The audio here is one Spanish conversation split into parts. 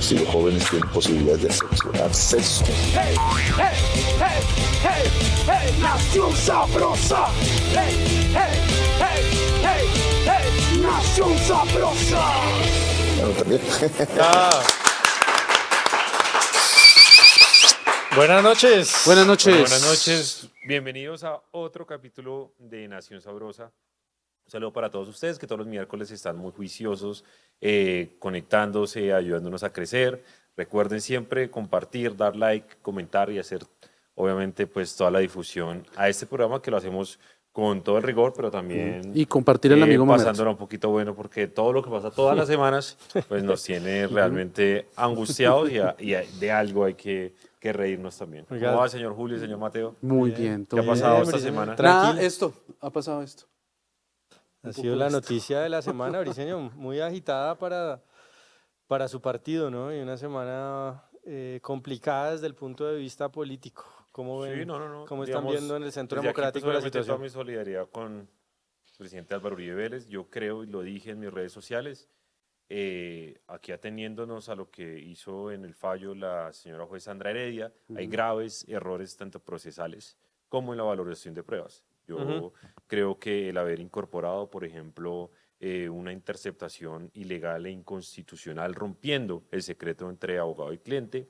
si los jóvenes tienen posibilidades de seleccionar sexo. ¡Hey, hey, hey, hey, hey! ¡Nación Sabrosa! ¡Hey, hey, hey, hey, hey! ¡Nación Sabrosa! Bueno, también. Buenas noches. Buenas noches. Bueno, buenas noches. Bienvenidos a otro capítulo de Nación Sabrosa. Un saludo para todos ustedes que todos los miércoles están muy juiciosos, conectándose, ayudándonos a crecer. Recuerden siempre compartir, dar like, comentar y hacer, obviamente, pues toda la difusión a este programa que lo hacemos con todo el rigor, pero también y compartir el amigo momento. Pasándola un poquito bueno, porque todo lo que pasa todas las semanas pues nos tiene realmente angustiados y de algo hay que reírnos también. Oiga. ¿Cómo va, señor Julio y señor Mateo? Muy bien. ¿Qué ha pasado esta semana? Nada, ha pasado esto. Ha sido la noticia de la semana, Briceño, muy agitada para su partido, ¿no? Y una semana complicada desde el punto de vista político. ¿Cómo ven? Sí, no. ¿Cómo están viendo en el Centro Desde aquí, Democrático pues, la obviamente, situación? toda mi solidaridad con el presidente Álvaro Uribe Vélez. Yo creo, y lo dije en mis redes sociales, aquí ateniéndonos a lo que hizo en el fallo la señora juez Sandra Heredia, hay graves errores tanto procesales como en la valoración de pruebas. Yo creo que el haber incorporado, por ejemplo, una interceptación ilegal e inconstitucional rompiendo el secreto entre abogado y cliente,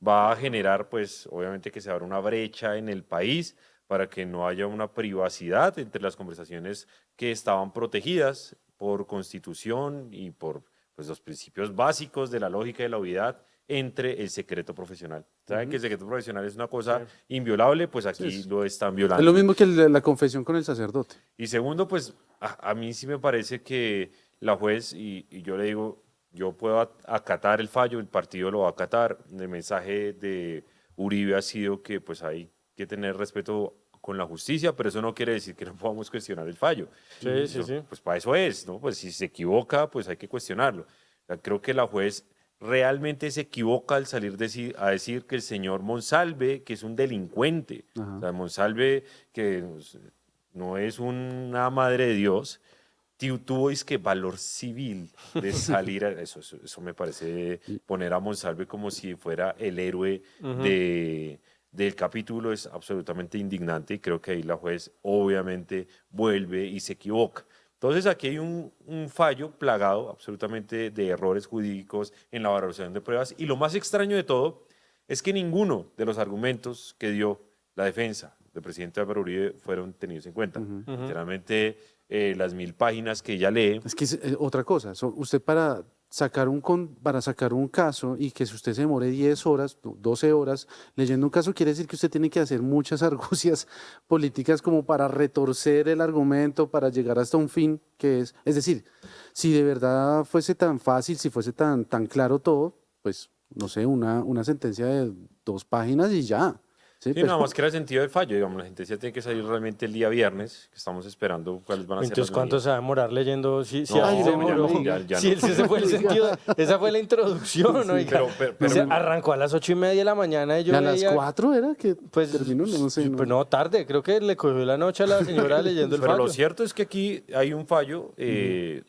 va a generar, pues, obviamente que se abra una brecha en el país para que no haya una privacidad entre las conversaciones que estaban protegidas por Constitución y por pues, los principios básicos de la lógica y la obviedad entre el secreto profesional. ¿Saben que el secreto profesional es una cosa inviolable? Pues aquí lo están violando. Es lo mismo que la confesión con el sacerdote. Y segundo, pues a mí sí me parece que la juez, y yo le digo, yo puedo acatar el fallo, el partido lo va a acatar. El mensaje de Uribe ha sido que pues hay que tener respeto con la justicia, pero eso no quiere decir que no podamos cuestionar el fallo. Sí. Pues para eso es, ¿no? Pues si se equivoca, pues hay que cuestionarlo. O sea, creo que la juez realmente se equivoca al salir a decir que el señor Monsalve, que es un delincuente, o sea, Monsalve, que no es una madre de Dios, tuvo valor civil de salir eso me parece poner a Monsalve como si fuera el héroe del capítulo. Es absolutamente indignante y creo que ahí la juez obviamente vuelve y se equivoca. Entonces aquí hay un fallo plagado absolutamente de errores jurídicos en la valoración de pruebas, y lo más extraño de todo es que ninguno de los argumentos que dio la defensa del presidente Álvaro Uribe fueron tenidos en cuenta. Literalmente las 1000 páginas que ella lee. Es que es otra cosa. Usted para sacar un caso y que si usted se demore 10 horas, 12 horas leyendo un caso, quiere decir que usted tiene que hacer muchas argucias políticas como para retorcer el argumento, para llegar hasta un fin que es. Es decir, si de verdad fuese tan fácil, si fuese tan claro todo, pues, no sé, una sentencia de 2 páginas y ya. Sí, nada más que era el sentido del fallo, digamos, la sentencia tiene que salir realmente el día viernes, que estamos esperando cuáles van a ser. Entonces, las ¿cuánto medidas. se va a demorar leyendo? Si No, así se demoró. ya Si no. ese fue el sentido, esa fue la introducción, ¿no? pero O sea, arrancó a las 8:30 de la mañana y yo ¿Y a las veía, 4 era que pues, terminó? No sé. Pues no, tarde, creo que le cogió la noche a la señora leyendo el Pero fallo. lo cierto es que aquí hay un fallo, que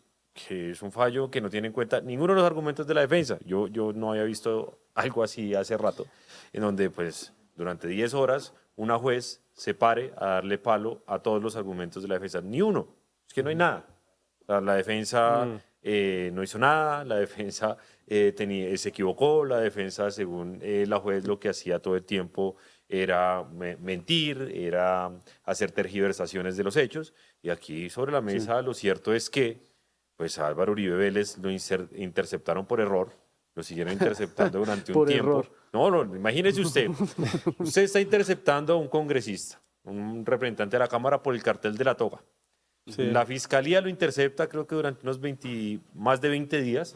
es un fallo que no tiene en cuenta ninguno de los argumentos de la defensa. Yo no había visto algo así hace rato, en donde pues durante 10 horas una juez se pare a darle palo a todos los argumentos de la defensa. Ni uno. Es que no hay nada. O sea, la defensa no hizo nada, la defensa se equivocó, la defensa, según la juez, lo que hacía todo el tiempo era mentir, era hacer tergiversaciones de los hechos. Y aquí sobre la mesa lo cierto es que pues a Álvaro Uribe Vélez lo interceptaron por error. Lo siguieron interceptando durante un Por tiempo. error. No, imagínese usted. Usted está interceptando a un congresista, un representante de la Cámara por el cartel de la toga. Sí. La fiscalía lo intercepta, creo que durante más de 20 días.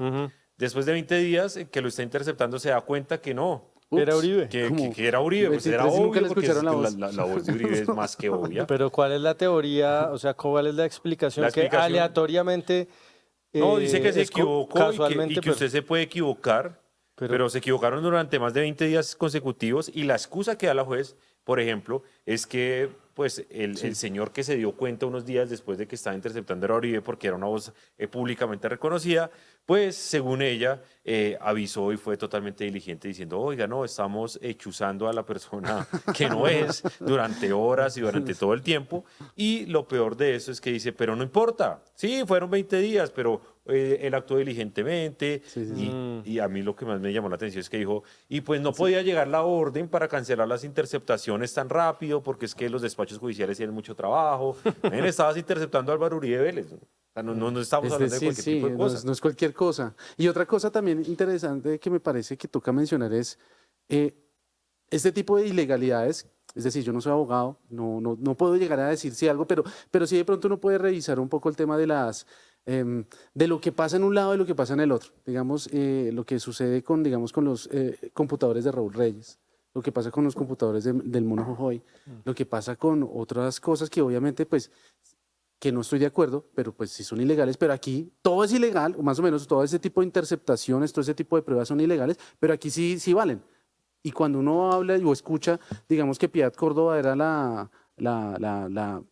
Después de 20 días que lo está interceptando, se da cuenta que no. Era Uribe. Que era Uribe, pues era 23 y nunca obvio, le porque escucharon la voz. la voz de Uribe es más que obvia. Pero ¿cuál es la teoría? O sea, ¿cuál es la explicación? La explicación- Que aleatoriamente... No, dice que se equivocó casualmente, y que usted se puede equivocar, pero se equivocaron durante más de 20 días consecutivos, y la excusa que da la juez por ejemplo, es que pues el señor que se dio cuenta unos días después de que estaba interceptando a Uribe porque era una voz públicamente reconocida, pues según ella avisó y fue totalmente diligente diciendo, oiga, no, estamos chuzando a la persona que no es durante horas y durante todo el tiempo. Y lo peor de eso es que dice, pero no importa, sí, fueron 20 días, pero él actuó diligentemente. Y a mí lo que más me llamó la atención es que dijo, y pues no podía llegar la orden para cancelar las interceptaciones tan rápido porque es que los despachos judiciales tienen mucho trabajo. Estabas interceptando a Álvaro Uribe Vélez. O sea, no estamos hablando de cualquier tipo de cosas. No es cualquier cosa. Y otra cosa también interesante que me parece que toca mencionar es este tipo de ilegalidades. Es decir, yo no soy abogado, no puedo llegar a decir si algo, pero sí de pronto uno puede revisar un poco el tema de de lo que pasa en un lado y lo que pasa en el otro. Digamos, lo que sucede con los computadores de Raúl Reyes, lo que pasa con los computadores del Mono Jojoy, lo que pasa con otras cosas que obviamente, pues, que no estoy de acuerdo, pero pues sí son ilegales, pero aquí todo es ilegal, o más o menos todo ese tipo de interceptaciones, todo ese tipo de pruebas son ilegales, pero aquí sí valen. Y cuando uno habla o escucha, digamos que Piedad Córdoba era la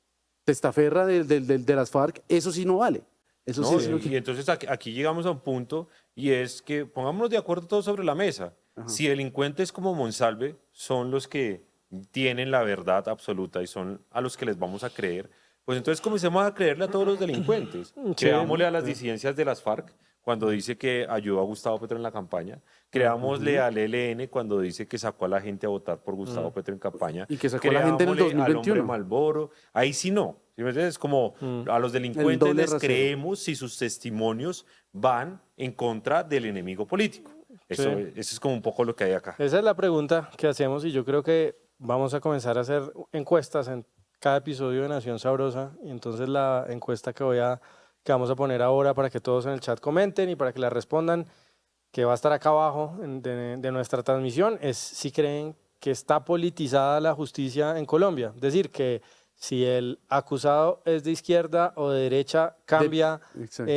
testaferra de las FARC, eso sí no vale. Eso No, sí es lo y que... entonces aquí llegamos a un punto y es que pongámonos de acuerdo todos sobre la mesa. Si delincuentes como Monsalve son los que tienen la verdad absoluta y son a los que les vamos a creer, pues entonces comencemos a creerle a todos los delincuentes. Creámosle a las disidencias de las FARC cuando dice que ayudó a Gustavo Petro en la campaña. Creámosle al ELN cuando dice que sacó a la gente a votar por Gustavo Petro en campaña. Y que sacó a la gente en el Creámosle al 2021. hombre Malboro. Ahí sí no. ¿Sí me entiendes? Es como a los El delincuentes doble les rasero. creemos si sus testimonios van en contra del enemigo político. Eso es como un poco lo que hay acá. Esa es la pregunta que hacemos y yo creo que vamos a comenzar a hacer encuestas en cada episodio de Nación Sabrosa. Y entonces la encuesta que vamos a poner ahora para que todos en el chat comenten y para que la respondan, que va a estar acá abajo de nuestra transmisión, es si creen que está politizada la justicia en Colombia. Es decir, que si el acusado es de izquierda o de derecha, cambia Exacto,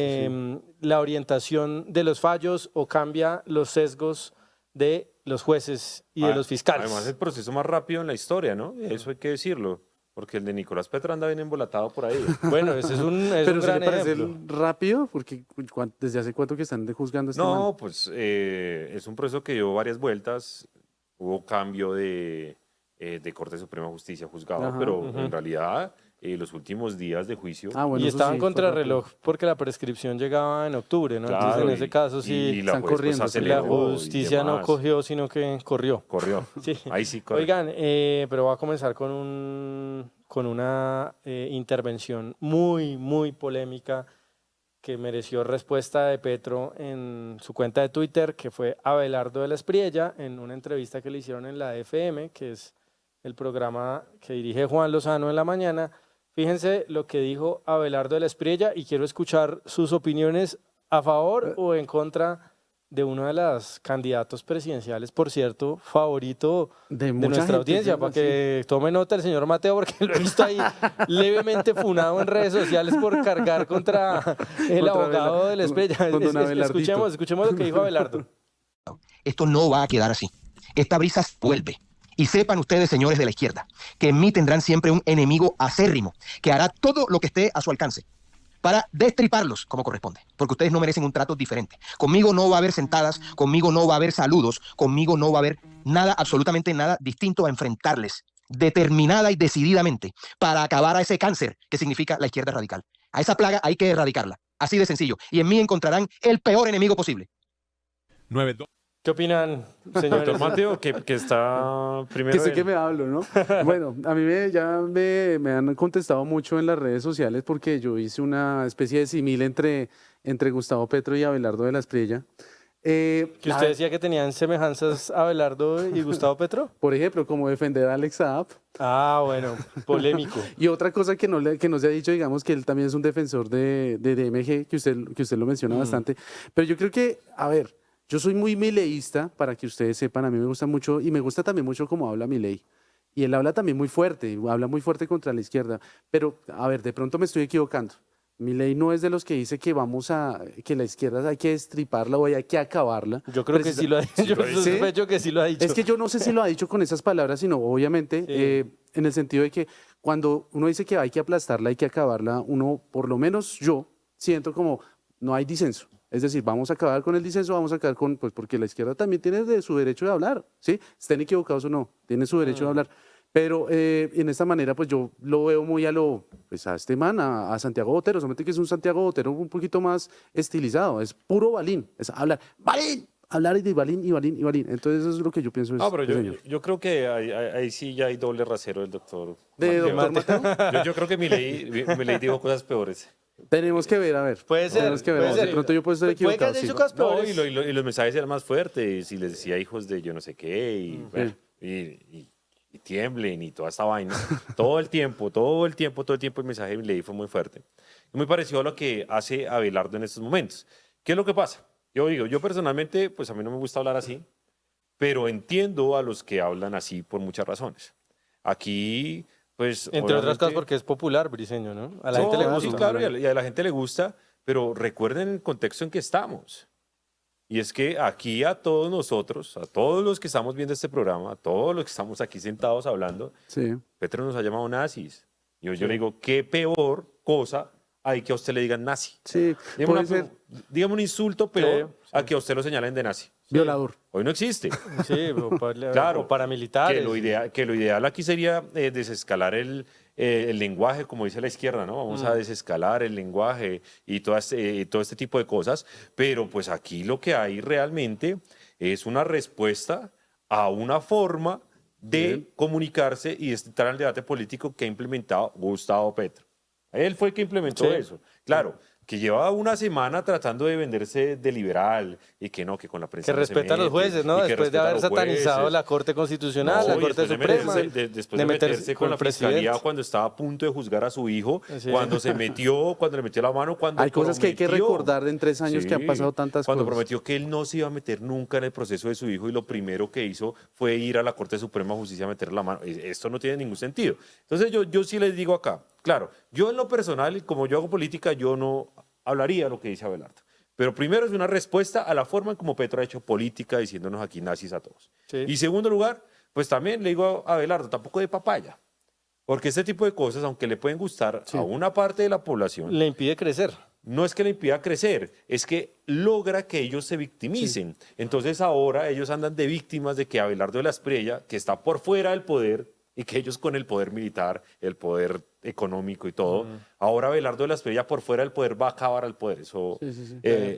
la orientación de los fallos o cambia los sesgos de los jueces y de los fiscales. Además, el proceso más rápido en la historia, ¿no? Eso hay que decirlo. Porque el de Nicolás Petro anda bien embolatado por ahí. Bueno, ese es un Pero ¿se gran le parece ejemplo. rápido? Porque ¿desde hace cuánto que están juzgando a este man? No, pues es un proceso que dio varias vueltas. Hubo cambio de Corte Suprema de Justicia juzgado, Ajá, pero en realidad los últimos días de juicio. Bueno, Y eso estaban sí, fue contrarreloj porque la prescripción llegaba en octubre, ¿no? Entonces, en ese caso sí, y la están juez, pues, corriendo, aceleró la y justicia no demás. cogió, sino que corrió. Corrió. Sí. Ahí sí corrió. Oigan, pero voy a comenzar con una intervención muy, muy polémica que mereció respuesta de Petro en su cuenta de Twitter, que fue Abelardo de la Espriella, en una entrevista que le hicieron en la FM, que es el programa que dirige Juan Lozano en la mañana. Fíjense lo que dijo Abelardo de la Espriella y quiero escuchar sus opiniones a favor o en contra de uno de los candidatos presidenciales, por cierto, favorito de mucha nuestra gente, audiencia, sí, para que tome nota el señor Mateo, porque lo he visto ahí levemente funado en redes sociales por cargar contra el abogado de la Espriella. con don Abelardito. Escuchemos lo que dijo Abelardo. Esto no va a quedar así. Esta brisa vuelve. Y sepan ustedes, señores de la izquierda, que en mí tendrán siempre un enemigo acérrimo que hará todo lo que esté a su alcance para destriparlos como corresponde, porque ustedes no merecen un trato diferente. Conmigo no va a haber sentadas, conmigo no va a haber saludos, conmigo no va a haber nada, absolutamente nada distinto a enfrentarles determinada y decididamente para acabar a ese cáncer que significa la izquierda radical. A esa plaga hay que erradicarla, así de sencillo, y en mí encontrarán el peor enemigo posible. 9-2. ¿Qué opinan, señores? Doctor Mateo, que está primero. Que sé que me hablo, ¿no? Bueno, a mí me han contestado mucho en las redes sociales porque yo hice una especie de símil entre Gustavo Petro y Abelardo de la Espriella. Que usted decía que tenían semejanzas Abelardo y Gustavo Petro. Por ejemplo, como defender a Alex Saab. Ah, bueno, polémico. Y otra cosa que no se ha dicho, digamos, que él también es un defensor de DMG, que usted lo menciona bastante. Pero yo creo que, a ver, yo soy muy mileísta, para que ustedes sepan, a mí me gusta mucho, y me gusta también mucho cómo habla Milei. Y él habla también muy fuerte, habla muy fuerte contra la izquierda. Pero, a ver, de pronto me estoy equivocando. Milei no es de los que dice que que la izquierda hay que destriparla o hay que acabarla. Yo creo que sí lo ha dicho. Yo ¿Sí? sospecho que sí lo ha dicho. Es que yo no sé si lo ha dicho con esas palabras, sino obviamente en el sentido de que cuando uno dice que hay que aplastarla, hay que acabarla, uno, por lo menos yo, siento como no hay disenso. Es decir, vamos a acabar con el disenso, vamos a acabar con, pues porque la izquierda también tiene su derecho de hablar, ¿sí? Estén equivocados o no, tiene su derecho de hablar. Pero en esta manera, pues yo lo veo muy pues a este man, a Santiago Botero, solamente que es un Santiago Botero un poquito más estilizado, es puro Balín, es hablar, ¡Balín! Hablar de Balín y Balín y Balín. Entonces eso es lo que yo pienso. No, pero yo creo que ahí sí ya hay doble rasero del doctor. ¿De doctor Mateo? Yo creo que Milei dijo cosas peores. Tenemos que ver, a ver. Puede ser. Tenemos que ver. puede ser. De pronto yo puedo estar Puede que equivocado. haya Sí. dicho cosas No, peores. y los mensajes eran más fuertes, y les decía hijos de yo no sé qué, y, bueno, y tiemblen y toda esta vaina. Todo el tiempo el mensaje de Milei fue muy fuerte. Y muy parecido a lo que hace Abelardo en estos momentos. ¿Qué es lo que pasa? Yo personalmente, pues a mí no me gusta hablar así, pero entiendo a los que hablan así por muchas razones. Aquí, pues... Entre otras obviamente- cosas porque es popular, Briseño, ¿no? A la gente le gusta. Sí, claro, y a la gente le gusta, pero recuerden el contexto en que estamos. Y es que aquí a todos nosotros, a todos los que estamos viendo este programa, a todos los que estamos aquí sentados hablando, Sí. Petro nos ha llamado nazis. Yo le digo, ¿qué peor cosa hay que a usted le digan nazi? Sí, Dígame, puede ser dígame un insulto peor a que a usted lo señalen de nazi. violador. Hoy no existe. Sí, Claro, o paramilitares. Que lo ideal aquí sería desescalar el lenguaje, como dice la izquierda, ¿no? Vamos a desescalar el lenguaje y todo este tipo de cosas, pero pues aquí lo que hay realmente es una respuesta a una forma de comunicarse y de entrar al debate político que ha implementado Gustavo Petro. Él fue el que implementó Sí. eso. Claro, que lleva una semana tratando de venderse de liberal y que no, que con la prensa Que no se respeta a los mete, jueces, ¿no? y que Después de respeta a haber los satanizado jueces. la Corte Constitucional, No, la y Corte después Suprema. después de meterse con la fiscalía cuando estaba a punto de juzgar a su hijo, Sí. cuando le metió la mano, cuando Hay cosas que hay que prometió. recordar en 3 años que han pasado tantas Cuando cosas. prometió que él no se iba a meter nunca en el proceso de su hijo y lo primero que hizo fue ir a la Corte Suprema de Justicia a meter la mano. Esto no tiene ningún sentido. Entonces yo sí les digo acá, claro, yo en lo personal, como yo hago política, yo no hablaría lo que dice Abelardo. Pero primero es una respuesta a la forma en como Petro ha hecho política diciéndonos aquí nazis a todos. Sí. Y segundo lugar, pues también le digo a Abelardo, tampoco de papaya. Porque este tipo de cosas, aunque le pueden gustar a una parte de la población, Le impide crecer. no es que le impida crecer, es que logra que ellos se victimicen. Entonces ahora ellos andan de víctimas de que Abelardo de la Espriella, que está por fuera del poder, y que ellos con el poder militar, el poder económico y todo, ahora Abelardo de la Espriella por fuera del poder va a acabar al poder. Eso,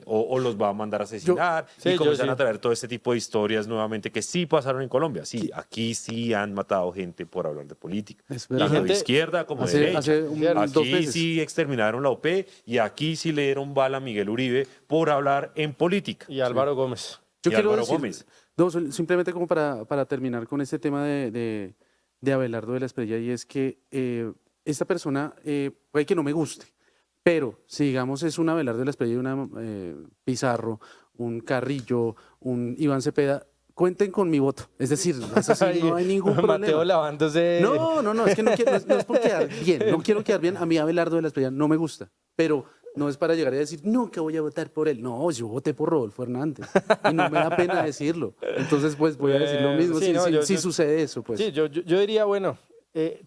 o los va a mandar a asesinar Sí, y yo comienzan sí. a traer todo este tipo de historias nuevamente que sí pasaron en Colombia. Sí, aquí sí han matado gente por hablar de política. Es verdad. Tanto de Gente- izquierda como de Hace derecha. dos Aquí meses. sí exterminaron la OP y aquí sí le dieron bala a Miguel Uribe por hablar en política. Y Álvaro Gómez. Yo Y quiero Álvaro decir, Gómez. no, simplemente como para terminar con este tema de Abelardo de la Espriella, y es que esta persona puede que no me guste, pero si digamos es un Abelardo de la Espriella y una Pizarro, un Carrillo, un Iván Cepeda, cuenten con mi voto. Es decir, eso sí, no hay ningún Mateo problema. lavándose. No, es que no es por quedar bien, no quiero quedar bien. A mí Abelardo de la Espriella no me gusta, pero no es para llegar y decir, no, que voy a votar por él. No, yo voté por Rodolfo Hernández y no me da pena decirlo. Entonces, pues voy a decir lo mismo Sí, si, no, si- yo- si yo- sucede eso. Pues. Sí, yo diría, bueno,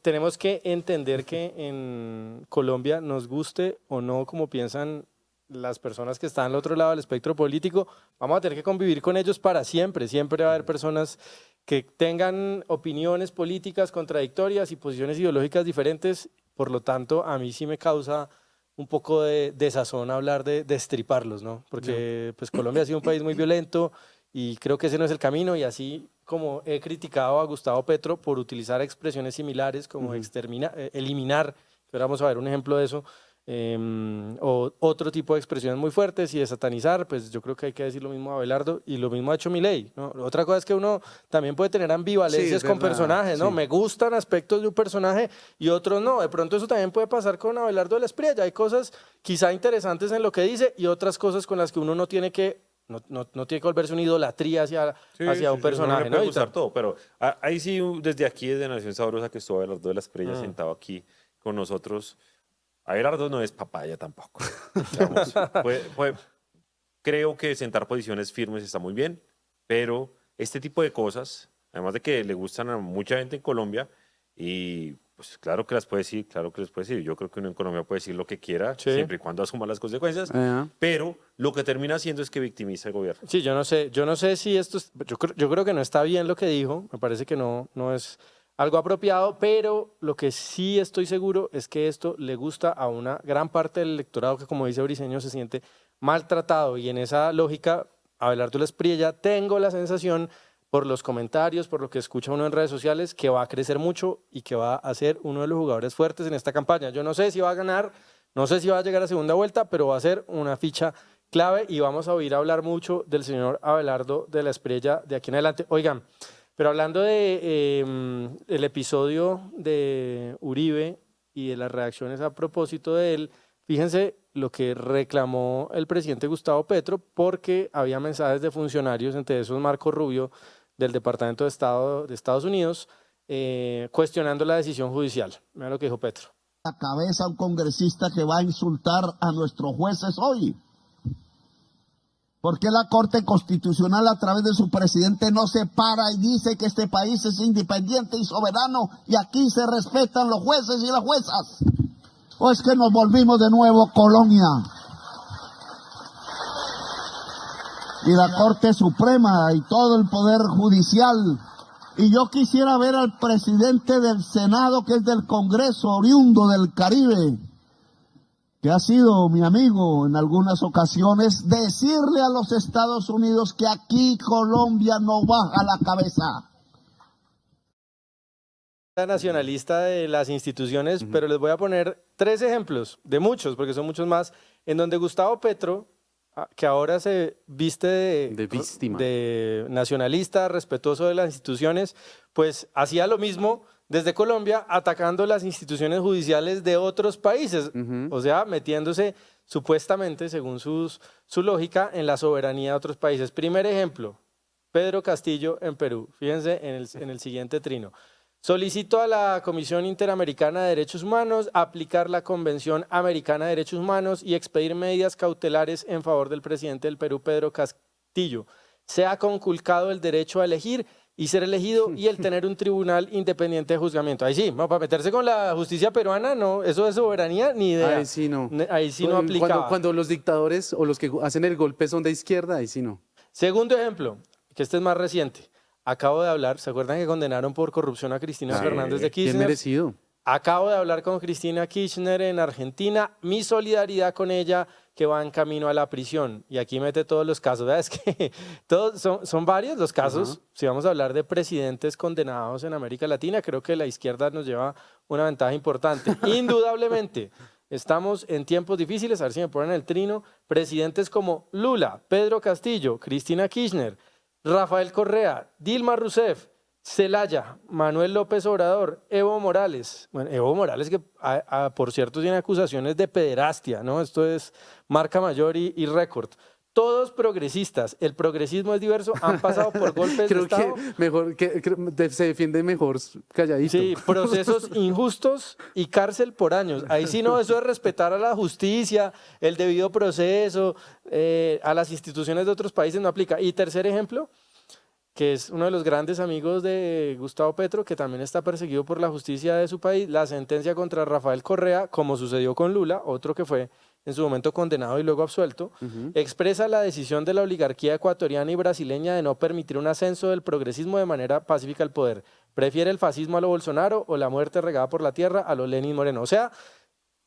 tenemos que entender que en Colombia, nos guste o no, como piensan las personas que están al otro lado del espectro político, vamos a tener que convivir con ellos para siempre. Siempre va a haber personas que tengan opiniones políticas contradictorias y posiciones ideológicas diferentes. Por lo tanto, a mí sí me causa un poco de desazón hablar de destriparlos, ¿no? Porque pues Colombia ha sido un país muy violento y creo que ese no es el camino, y así como he criticado a Gustavo Petro por utilizar expresiones similares como eliminar, que ahora vamos a ver un ejemplo de eso, o otro tipo de expresiones muy fuertes y de satanizar, pues yo creo que hay que decir lo mismo a Abelardo y lo mismo ha hecho Milei, ¿no? Otra cosa es que uno también puede tener ambivalencias Sí, es con verdad, personajes, ¿no? sí. Me gustan aspectos de un personaje y otros no. De pronto eso también puede pasar con Abelardo de la Espriella. Hay cosas quizá interesantes en lo que dice y otras cosas con las que uno no tiene que tiene que volverse una idolatría hacia un personaje, No le ¿no? puede Y gustar todo, pero ahí sí, desde aquí, desde Nación Sabrosa, que estuvo Abelardo de la Espriella sentado aquí con nosotros, Abelardo no es papaya tampoco. Digamos, creo que sentar posiciones firmes está muy bien, pero este tipo de cosas, además de que le gustan a mucha gente en Colombia, y pues claro que las puede decir, claro que les puede decir. Yo creo que uno en Colombia puede decir lo que quiera, Sí. siempre y cuando asuma las consecuencias, Ajá. pero lo que termina haciendo es que victimiza al gobierno. Sí, yo no sé si esto, yo creo que no está bien lo que dijo, me parece que no es algo apropiado, pero lo que sí estoy seguro es que esto le gusta a una gran parte del electorado que, como dice Briceño, se siente maltratado, y en esa lógica, Abelardo Espriella, tengo la sensación, por los comentarios, por lo que escucha uno en redes sociales, que va a crecer mucho y que va a ser uno de los jugadores fuertes en esta campaña. Yo no sé si va a ganar, no sé si va a llegar a segunda vuelta, pero va a ser una ficha clave y vamos a oír hablar mucho del señor Abelardo de la Espriella de aquí en adelante. Oigan, pero hablando de el episodio de Uribe y de las reacciones a propósito de él, fíjense lo que reclamó el presidente Gustavo Petro, porque había mensajes de funcionarios, entre esos Marco Rubio, del Departamento de Estado de Estados Unidos, cuestionando la decisión judicial. Mira lo que dijo Petro. La cabeza un congresista que va a insultar a nuestros jueces hoy. ¿Por qué la Corte Constitucional a través de su presidente no se para y dice que este país es independiente y soberano y aquí se respetan los jueces y las juezas? ¿O es que nos volvimos de nuevo colonia? Y la Corte Suprema y todo el Poder Judicial. Y yo quisiera ver al presidente del Senado, que es del Congreso, oriundo del Caribe, que ha sido mi amigo en algunas ocasiones, decirle a los Estados Unidos que aquí Colombia no baja la cabeza. Nacionalista de las instituciones, pero les voy a poner 3 ejemplos, de muchos, porque son muchos más, en donde Gustavo Petro, que ahora se viste De víctima. de nacionalista, respetuoso de las instituciones, pues hacía lo mismo desde Colombia, atacando las instituciones judiciales de otros países, o sea, metiéndose supuestamente, según su lógica, en la soberanía de otros países. Primer ejemplo, Pedro Castillo en Perú. Fíjense en el siguiente trino. Solicito a la Comisión Interamericana de Derechos Humanos aplicar la Convención Americana de Derechos Humanos y expedir medidas cautelares en favor del presidente del Perú, Pedro Castillo. Se ha conculcado el derecho a elegir y ser elegido y el tener un tribunal independiente de juzgamiento. Ahí sí, para meterse con la justicia peruana, no, eso de soberanía, ni idea. Ahí sí no. Ahí sí no aplicaba. Cuando los dictadores o los que hacen el golpe son de izquierda, ahí sí no. Segundo ejemplo, que este es más reciente. Acabo de hablar, ¿se acuerdan que condenaron por corrupción a Cristina Fernández de Bien Kirchner? merecido. Acabo de hablar con Cristina Kirchner en Argentina, mi solidaridad con ella, que va en camino a la prisión. Y aquí mete todos los casos. ¿Verdad? Es que todos son varios los casos. Si vamos a hablar de presidentes condenados en América Latina, creo que la izquierda nos lleva una ventaja importante. Indudablemente, estamos en tiempos difíciles, a ver si me ponen el trino. Presidentes como Lula, Pedro Castillo, Cristina Kirchner, Rafael Correa, Dilma Rousseff, Zelaya, Manuel López Obrador, Evo Morales. Bueno, Evo Morales que, por cierto, tiene acusaciones de pederastia, ¿no? Esto es marca mayor y récord. Todos progresistas. El progresismo es diverso. Han pasado por golpes de Estado. Se defiende mejor calladito. Sí, procesos injustos y cárcel por años. Ahí sí no, eso es respetar a la justicia, el debido proceso, a las instituciones de otros países no aplica. Y tercer ejemplo, que es uno de los grandes amigos de Gustavo Petro, que también está perseguido por la justicia de su país, la sentencia contra Rafael Correa, como sucedió con Lula, otro que fue en su momento condenado y luego absuelto, expresa la decisión de la oligarquía ecuatoriana y brasileña de no permitir un ascenso del progresismo de manera pacífica al poder. Prefiere el fascismo a lo Bolsonaro o la muerte regada por la tierra a lo Lenin Moreno. O sea,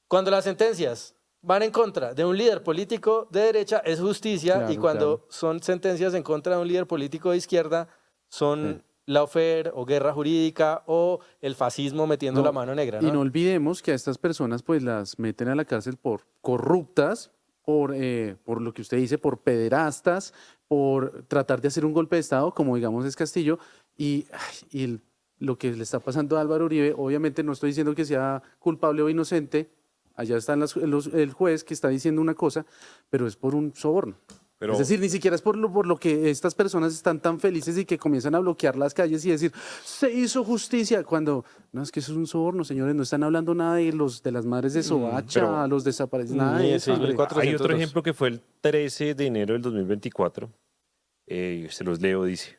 cuando las sentencias van en contra de un líder político de derecha es justicia, Claro, y cuando claro. son sentencias en contra de un líder político de izquierda son lawfare o guerra jurídica o el fascismo metiendo la mano negra, ¿no? Y no olvidemos que a estas personas pues las meten a la cárcel por corruptas, por lo que usted dice, por pederastas, por tratar de hacer un golpe de Estado, como digamos es Castillo, lo que le está pasando a Álvaro Uribe, obviamente no estoy diciendo que sea culpable o inocente, allá está el juez que está diciendo una cosa, pero es por un soborno. Pero- Es decir, ni siquiera es por lo que estas personas están tan felices y que comienzan a bloquear las calles y decir, se hizo justicia, cuando, no, es que eso es un soborno, señores, no están hablando nada de las madres de Soacha, pero- los desaparecidos, nada Ni de de eso, hombre. 6.400. Hay otro ejemplo que fue el 13 de enero del 2024. Se los leo, dice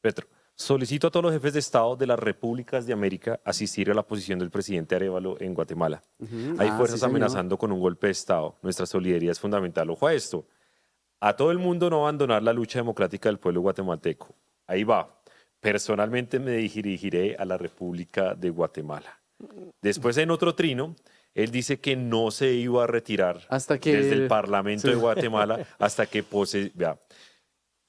Petro. Solicito a todos los jefes de Estado de las repúblicas de América asistir a la posición del presidente Arévalo en Guatemala. Hay Ah, fuerzas sí, señor. amenazando con un golpe de Estado. Nuestra solidaridad es fundamental. Ojo a esto. A todo el mundo no abandonar la lucha democrática del pueblo guatemalteco. Ahí va. Personalmente me dirigiré a la República de Guatemala. Después, en otro trino, él dice que no se iba a retirar Hasta que- desde el Parlamento sí. de Guatemala hasta que vea,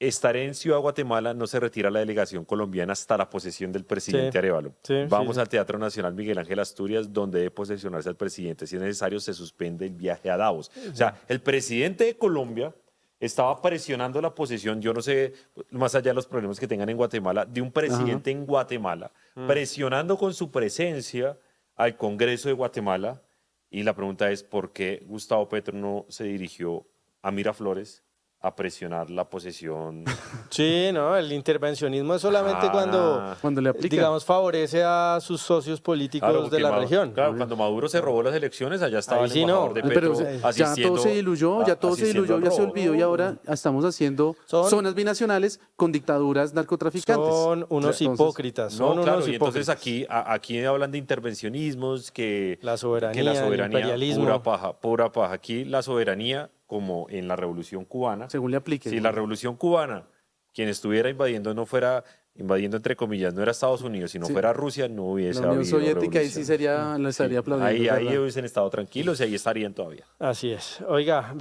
estaré en Ciudad Guatemala, no se retira la delegación colombiana hasta la posesión del presidente Sí. Arévalo. Sí, Vamos sí. al Teatro Nacional Miguel Ángel Asturias, donde debe posesionarse al presidente. Si es necesario, se suspende el viaje a Davos. O sea, el presidente de Colombia estaba presionando la posesión, yo no sé, más allá de los problemas que tengan en Guatemala, de un presidente en Guatemala, presionando con su presencia al Congreso de Guatemala. Y la pregunta es, ¿por qué Gustavo Petro no se dirigió a Miraflores a presionar la posesión? Sí, no, el intervencionismo es solamente Ah, Cuando le aplica. digamos, favorece a sus socios políticos claro, de porque la Ma- región. Claro, cuando Maduro se robó las elecciones, allá estaba Ahí el sí embajador no. de Pero Petro ya asistiendo todo se diluyó, ya todo se asistiendo diluyó, al ya se robo. olvidó y ahora estamos haciendo Son- zonas binacionales con dictaduras narcotraficantes. Son unos Entonces, hipócritas, No, son claro, unos y entonces hipócritas. aquí hablan de intervencionismos, que La soberanía, que la el soberanía, imperialismo. pura paja. Aquí la soberanía, como en la Revolución Cubana, según le aplique. si la Revolución Cubana, quien estuviera invadiendo no fuera, invadiendo entre comillas, no era Estados Unidos, sino Sí. fuera Rusia, no hubiese La Unión habido Soviética ahí revolución. sí sería, la estaría aplaudiendo. Ahí, es ahí verdad. hubiesen estado tranquilos y ahí estarían todavía. Así es. Oiga,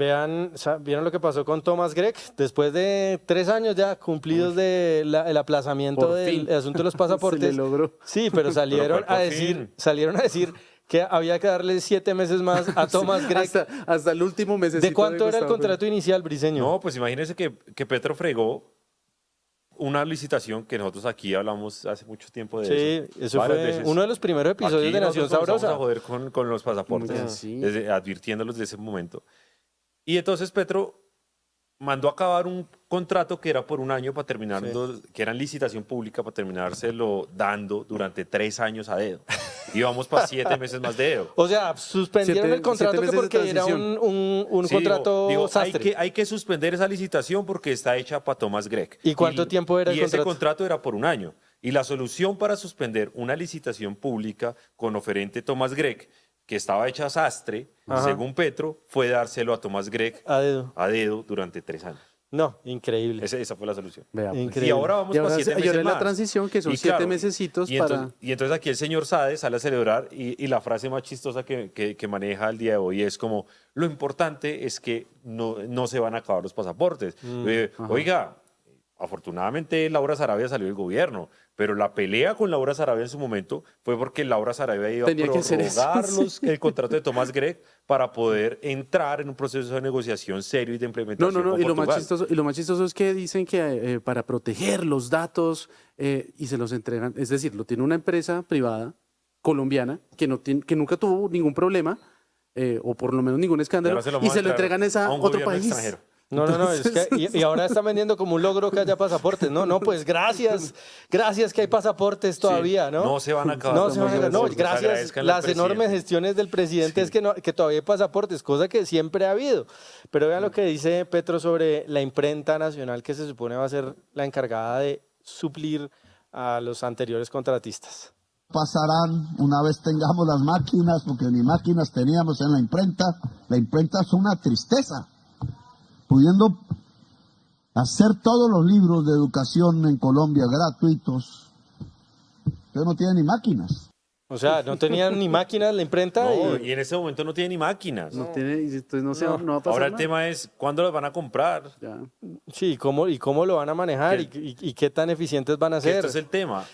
¿vieron lo que pasó con Thomas Gregg? Después de 3 años ya cumplidos del aplazamiento Por del fin. asunto de los pasaportes. Se le logró. Sí, pero salieron ¿cuál a por decir, fin? salieron a decir que había que darle 7 meses más a Thomas Gregg. Hasta el último mes. ¿De cuánto era el contrato inicial, Briseño? No, pues imagínense que Petro fregó una licitación que nosotros aquí hablamos hace mucho tiempo de eso. Sí, eso varias fue veces. uno de los primeros episodios Aquí de Nación nosotros comenzamos Sabrosa. a joder con los pasaportes, Muy bien, sí. advirtiéndolos de ese momento. Y entonces Petro mandó a acabar un contrato que era por un año para terminar, que era en licitación pública para terminárselo dando durante 3 años a dedo. Y vamos para 7 meses más de dedo. O sea, suspendieron 7 el contrato que meses de porque era transición. un Sí, contrato digo, sastre. hay que suspender esa licitación porque está hecha para Thomas Gregg. ¿Y cuánto tiempo era el y ese contrato? contrato era por un año. Y la solución para suspender una licitación pública con oferente Thomas Gregg, que estaba hecha sastre, Ajá. según Petro, fue dárselo a Thomas Gregg A dedo. a dedo durante 3 años. No, increíble. Esa fue la solución. Vea, pues. Increíble. Y ahora vamos Y para ahora 7 y meses ahora es la más. transición, que son Y 7 mesecitos y para... entonces aquí el señor Sade sale a celebrar y la frase más chistosa que maneja el día de hoy es como, lo importante es que no se van a acabar los pasaportes. Oiga, afortunadamente Laura Sarabia salió del gobierno, pero la pelea con Laura Sarabia en su momento fue porque Laura Sarabia iba Tenía que a hacer eso, prorrogar sí. el contrato de Thomas Gregg para poder entrar en un proceso de negociación serio y de implementación No, con y lo más Portugal. chistoso es que dicen que para proteger los datos y se los entregan, es decir, lo tiene una empresa privada colombiana que nunca tuvo ningún problema o por lo menos ningún escándalo ahora se lo y se lo muestran entregan es a a un otro gobierno país. extranjero. No, es que, y ahora están vendiendo como un logro que haya pasaportes. No, pues gracias que hay pasaportes todavía, ¿no? No se van a acabar. No, se van a acabar. No, Pues gracias agradezcanle al las enormes presidente. gestiones del presidente es que todavía hay pasaportes, cosa que siempre ha habido. Pero vean lo que dice Petro sobre la imprenta nacional que se supone va a ser la encargada de suplir a los anteriores contratistas. Pasarán una vez tengamos las máquinas, porque ni máquinas teníamos en la imprenta. La imprenta es una tristeza. Pudiendo hacer todos los libros de educación en Colombia gratuitos, usted no tiene ni máquinas. O sea, no tenían ni máquinas la imprenta. No, y- y en ese momento no tiene ni máquinas. No tiene, y entonces no va a pasar Ahora el nada. tema es cuándo las van a comprar. Ya. Sí, ¿y cómo lo van a manejar? ¿Y qué tan eficientes van a Que ser? esto es el tema.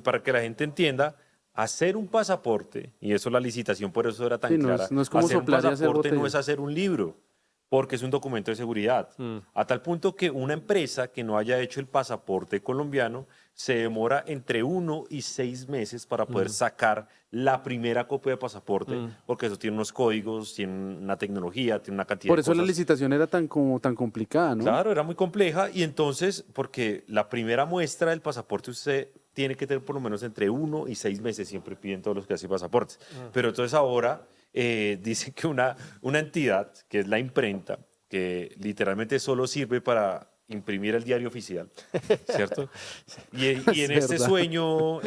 Para que la gente entienda, hacer un pasaporte, y eso la licitación por eso era tan Sí, no clara, es como hacer un soplar y hacer pasaporte no botella. es hacer un libro. porque es un documento de seguridad. A tal punto que una empresa que no haya hecho el pasaporte colombiano se demora entre 1 y 6 meses para poder sacar la primera copia de pasaporte, porque eso tiene unos códigos, tiene una tecnología, tiene una cantidad Por de eso la cosas. licitación era tan complicada, ¿no? Claro, era muy compleja y entonces, porque la primera muestra del pasaporte usted tiene que tener por lo menos entre 1 y 6 meses, siempre piden todos los que hacen pasaportes. Pero entonces ahora dicen que una entidad, que es la imprenta, que literalmente solo sirve para imprimir el diario oficial, ¿cierto? Y en Es este verdad. sueño,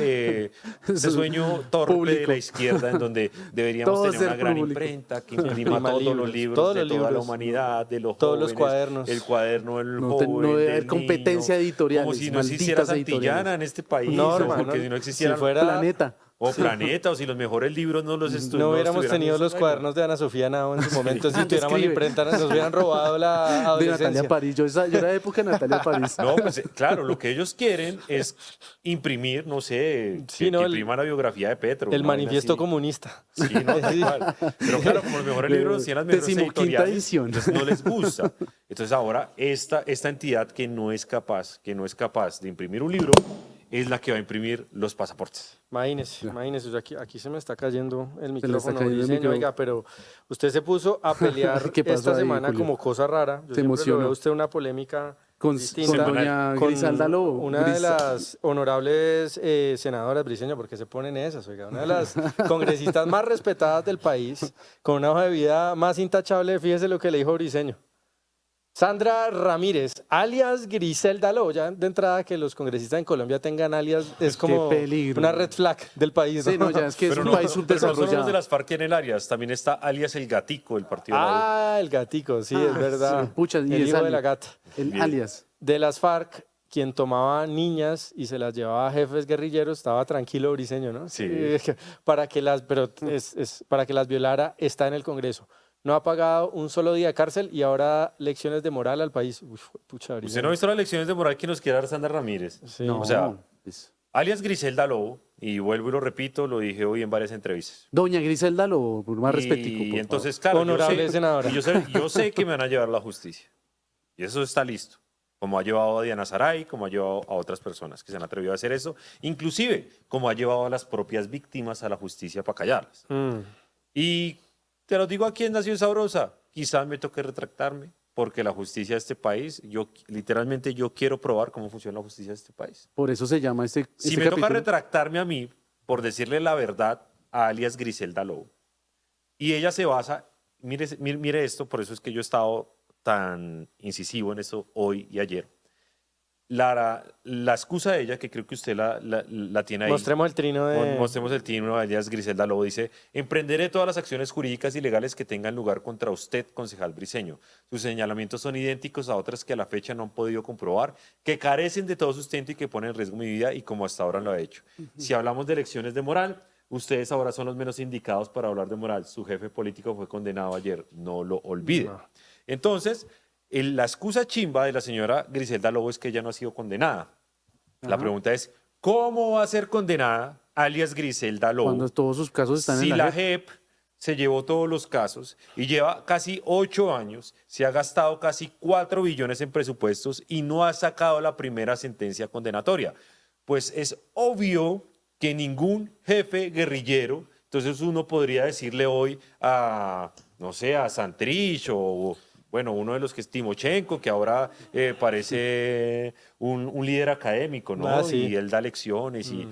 torpe de Público. la izquierda, en donde deberíamos Todo tener una ser gran público. imprenta que imprima Imprima todos los libros, libros todos de los toda la libros, humanidad, de los todos los jóvenes, cuadernos. el cuaderno del No joven, debe del haber competencia niño, editoriales, como si no existiera malditas editoriales. Santillana en este país, Norma, o porque ¿no? si no existiera Si fuera- Planeta. o Planeta, o si los mejores libros no los estudiamos. No hubiéramos tenido los cuadernos de Ana Sofía Nao en su momento, si tuviéramos la Escribe. imprenta, nos hubieran robado la De adolescencia. Natalia París. Yo era de época de Natalia París. No, pues claro, lo que ellos quieren es imprimir, no sé, Sí, que no, el- imprima la biografía de Petro. El una vaina manifiesto así. comunista. Sí, no, tal cual. Pero claro, como los mejores libros tienen las mejores 15ª editoriales, edición. entonces no les gusta. Entonces ahora esta entidad que no es capaz de imprimir un libro es la que va a imprimir los pasaportes. Imagínese, imagínese, aquí se me está cayendo el le está micrófono, cayendo el Briseño, micrófono. oiga, pero usted se puso a pelear ¿Qué pasó esta ahí, semana Julio? como cosa rara. Yo Se siempre lo emocionó. veo a usted una polémica Con distinta. doña con Griselda Lobo. una de Grisa. las honorables senadoras, Briseño, porque se ponen esas, oiga, una de las congresistas más respetadas del país, con una hoja de vida más intachable, fíjese lo que le dijo Briseño. Sandra Ramírez, alias Griselda Lobo. Ya de entrada que los congresistas en Colombia tengan alias es como peligro. una red flag del país, ¿no? Sí, no, ya es que es Pero un no, país pero no solo los de subdesarrollado. las FARC tienen alias, también está alias el Gatico, el partido de la U. Ah, el gatico, sí, es verdad. sí, pucha, y el es hijo de alias. la gata. El Bien. alias. De las FARC, quien tomaba niñas y se las llevaba a jefes guerrilleros, estaba tranquilo Briseño, ¿no? Sí. Para que las, pero para que las violara, está en el Congreso. No ha pagado un solo día de cárcel y ahora da lecciones de moral al país. Uf, pucha, ¿Usted Briseño. no ha visto las lecciones de moral que nos quiere dar Sandra Ramírez? Sí. No, O sea, pues, alias Griselda Lobo, y vuelvo y lo repito, lo dije hoy en varias entrevistas. doña Griselda Lobo, por más respetico. Y por entonces, claro, Honorable senadora. yo sé que me van a llevar a la justicia. Y eso está listo. Como ha llevado a Diana Saray, como ha llevado a otras personas que se han atrevido a hacer eso, inclusive como ha llevado a las propias víctimas a la justicia para callarlas. Y te lo digo aquí en Nación Sabrosa, quizás me toque retractarme, porque la justicia de este país, literalmente yo quiero probar cómo funciona la justicia de este país. Por eso se llama Si este me toca capítulo. retractarme a mí por decirle la verdad a alias Griselda Lobo, y ella se basa, mire esto, por eso es que yo he estado tan incisivo en eso hoy y ayer. La excusa de ella, que creo que usted la tiene ahí. Mostremos el trino de... Mostremos el trino de alias Griselda Lobo. Dice: emprenderé todas las acciones jurídicas y legales que tengan lugar contra usted, concejal Briseño. Sus señalamientos son idénticos a otras que a la fecha no han podido comprobar, que carecen de todo sustento y que ponen en riesgo mi vida y como hasta ahora lo ha hecho. Si hablamos de lecciones de moral, ustedes ahora son los menos indicados para hablar de moral. Su jefe político fue condenado ayer, no lo olvide. No. Entonces, la excusa chimba de la señora Griselda Lobo es que ella no ha sido condenada. La pregunta es, ¿cómo va a ser condenada alias Griselda Lobo Cuando todos sus casos están si en la la JEP. JEP se llevó todos los casos y lleva casi 8 años, se ha gastado casi 4 billones en presupuestos y no ha sacado la primera sentencia condenatoria? Pues es obvio que ningún jefe guerrillero, entonces uno podría decirle hoy a, no sé, a Santrich o, bueno, uno de los que es Timochenko, que ahora parece un líder académico, ¿no? Ah, sí. Y él da lecciones y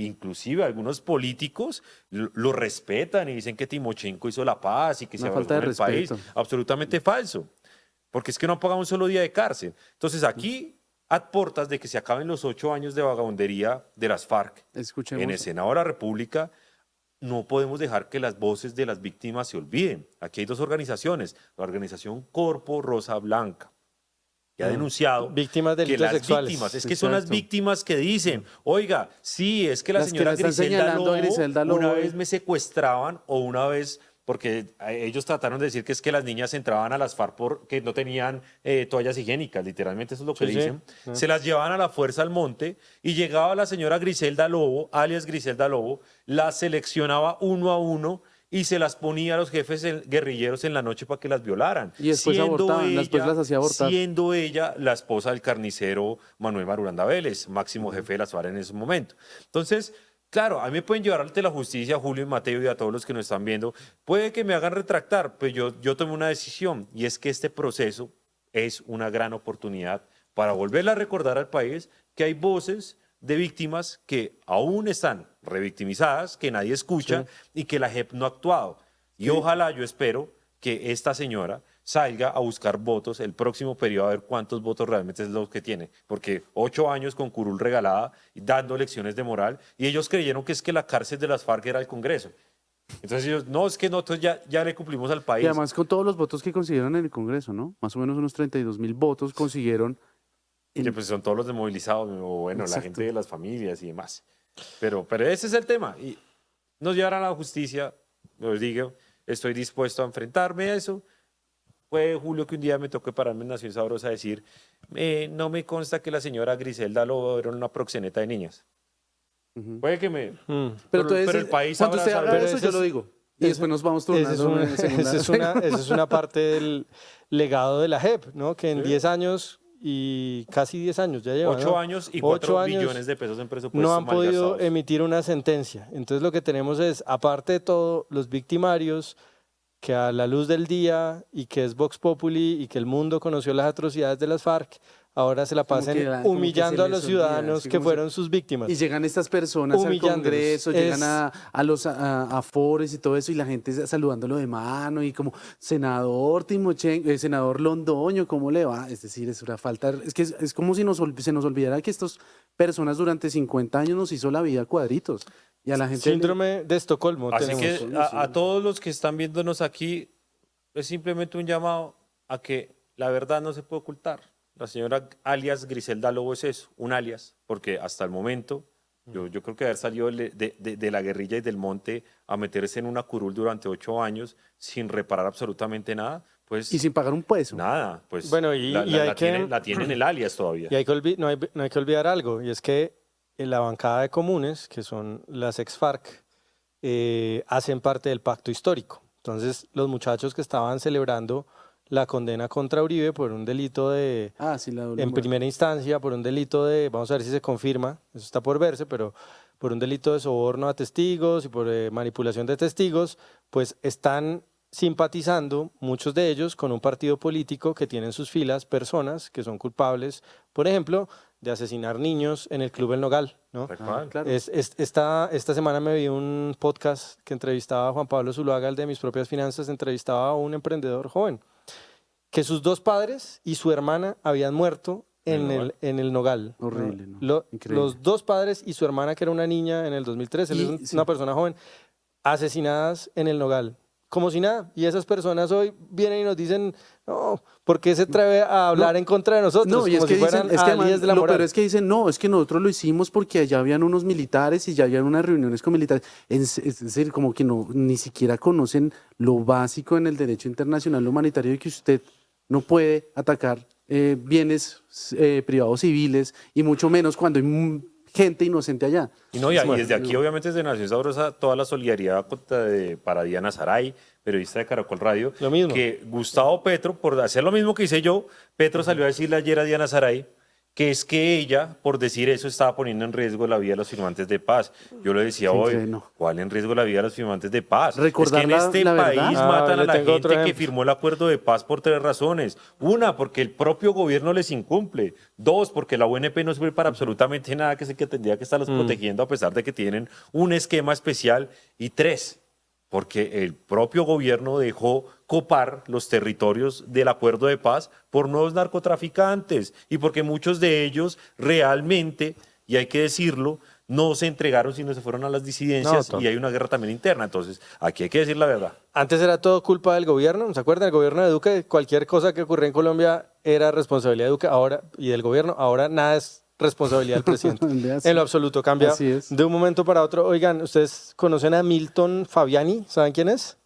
inclusive algunos políticos lo respetan y dicen que Timochenko hizo la paz y que se Una abrazó falta de con el país. respeto. Absolutamente falso, porque es que no han pagado un solo día de cárcel. Entonces aquí, a portas de que se acaben los 8 años de vagabundería de las FARC Escuchemos. en el Senado de la República, no podemos dejar que las voces de las víctimas se olviden. Aquí hay 2 organizaciones. La organización Corpo Rosa Blanca, que ha denunciado Víctimas de que delitos las sexuales. víctimas, es que son las Exacto. víctimas que dicen, oiga, sí, es que la Las que señora la están Griselda señalando a Lobo, Griselda Lobo, una vez me secuestraban o una vez, porque ellos trataron de decir que es que las niñas entraban a las FARC porque no tenían toallas higiénicas, literalmente eso es lo que Sí, sí. dicen. Sí. Se las llevaban a la fuerza al monte y llegaba la señora Griselda Lobo, alias Griselda Lobo, las seleccionaba uno a uno y se las ponía a los jefes guerrilleros en la noche para que las violaran. Y después abortaban, después las hacía abortar. Siendo ella la esposa del carnicero Manuel Marulanda Vélez, máximo jefe de las FARC en ese momento. Entonces, claro, a mí me pueden llevar ante la justicia, a Julio y Mateo y a todos los que nos están viendo. Puede que me hagan retractar, pero yo tomé una decisión, y es que este proceso es una gran oportunidad para volverle a recordar al país que hay voces de víctimas que aún están revictimizadas, que nadie escucha y que la JEP no ha actuado. Y ojalá, yo espero que esta señora salga a buscar votos el próximo periodo a ver cuántos votos realmente es lo que tiene. Porque 8 años con curul regalada, dando lecciones de moral, y ellos creyeron que es que la cárcel de las FARC era el Congreso. Entonces ellos, no, es que nosotros ya le cumplimos al país. Y además con todos los votos que consiguieron en el Congreso, ¿no? Más o menos unos 32.000 votos consiguieron. Que pues son todos los desmovilizados, o bueno, Exacto. la gente de las familias y demás. Pero ese es el tema. Y nos llevarán a la justicia, os digo, estoy dispuesto a enfrentarme a eso. Fue Julio que un día me tocó pararme en Nación Sabrosa a decir, no me consta que la señora Griselda Lobo era una proxeneta de niñas. Puede que me... Pero el país cuando ahora usted haga sabe. eso, yo lo digo. Y después nos vamos turnando en segunda. Esa es una parte del legado de la JEP, ¿no? Que en 10 años y casi 10 años ya llevan, 8 ¿no? años y 8 4 años billones de pesos en presupuesto no han podido malgastados. emitir una sentencia. Entonces lo que tenemos es, aparte de todo, los victimarios que a la luz del día y que es Vox Populi y que el mundo conoció las atrocidades de las FARC, ahora se la Como pasen que como que humillando se a los les olvida, ciudadanos así que como fueron sus víctimas. Y llegan estas personas al Humillándolos. Congreso, llegan Es- a los afores y todo eso, y la gente saludándolo de mano, y como, senador Timochenko, senador Londoño, ¿cómo le va? Es decir, es una falta, es que es como si se nos olvidara que estas personas durante 50 años nos hizo la vida a cuadritos. Y a la gente Síndrome de Estocolmo Así tenemos. que a todos los que están viéndonos aquí, es simplemente un llamado a que la verdad no se puede ocultar. La señora alias Griselda Lobo es eso, un alias, porque hasta el momento yo creo que haber salido de la guerrilla y del monte a meterse en una curul durante 8 años sin reparar absolutamente nada, pues y sin pagar un peso. nada, pues Bueno, y hay que- la tienen el alias todavía. Y no hay que olvidar algo, y es que en la bancada de comunes, que son las ex-FARC, hacen parte del pacto histórico. Entonces, los muchachos que estaban celebrando la condena contra Uribe por un delito de, Ah, sí, la doble en moral. primera instancia, por un delito de, vamos a ver si se confirma, eso está por verse, pero por un delito de soborno a testigos y por manipulación de testigos, pues están simpatizando, muchos de ellos, con un partido político que tiene en sus filas personas que son culpables, por ejemplo, de asesinar niños en el Club El Nogal, ¿no? Tal cual. Claro. Esta semana me vi un podcast que entrevistaba a Juan Pablo Zuluaga, el de Mis Propias Finanzas, entrevistaba a un emprendedor joven, que sus 2 padres y su hermana habían muerto en el Nogal. Horrible, ¿no? Increíble. Los 2 padres y su hermana, que era una niña en el 2003, él es Sí. una persona joven, asesinadas en el Nogal. Como si nada. Y esas personas hoy vienen y nos dicen, no, ¿por qué se atreve a hablar en contra de nosotros? No, y es Como que si fueran dicen, es que además, alíes de la lo moral. peor es que dicen, no, es que nosotros lo hicimos porque allá habían unos militares y ya habían unas reuniones con militares. Es decir, como que no, ni siquiera conocen lo básico en el derecho internacional humanitario de que usted no puede atacar bienes privados civiles y mucho menos cuando hay gente inocente allá. Y desde aquí, obviamente, desde Nación Sabrosa, toda la solidaridad para Diana Saray, periodista de Caracol Radio. Lo mismo. Que Gustavo Petro, por hacer lo mismo que hice yo, Petro salió a decirle ayer a Diana Saray que es que ella, por decir eso, estaba poniendo en riesgo la vida de los firmantes de paz. Yo le decía Sí, hoy, no. ¿cuál en riesgo la vida de los firmantes de paz? Recordar es que en este la país verdad. matan a le la tengo otro gente que ejemplo. firmó el acuerdo de paz por 3 razones. 1, porque el propio gobierno les incumple. 2, porque la UNP no sirve para absolutamente nada, que es el que tendría que estarlos protegiendo a pesar de que tienen un esquema especial. Y 3, porque el propio gobierno dejó copar los territorios del acuerdo de paz por nuevos narcotraficantes y porque muchos de ellos realmente, y hay que decirlo, no se entregaron sino se fueron a las disidencias No, y hay una guerra también interna. Entonces, aquí hay que decir la verdad. Antes era todo culpa del gobierno, ¿se acuerdan? El gobierno de Duque, cualquier cosa que ocurría en Colombia era responsabilidad de Duque y del gobierno, ahora nada es responsabilidad del presidente. Así- En lo absoluto, cambia así es. de un momento para otro. Oigan, ¿ustedes conocen a Milton Fabiani? ¿Saben quién es?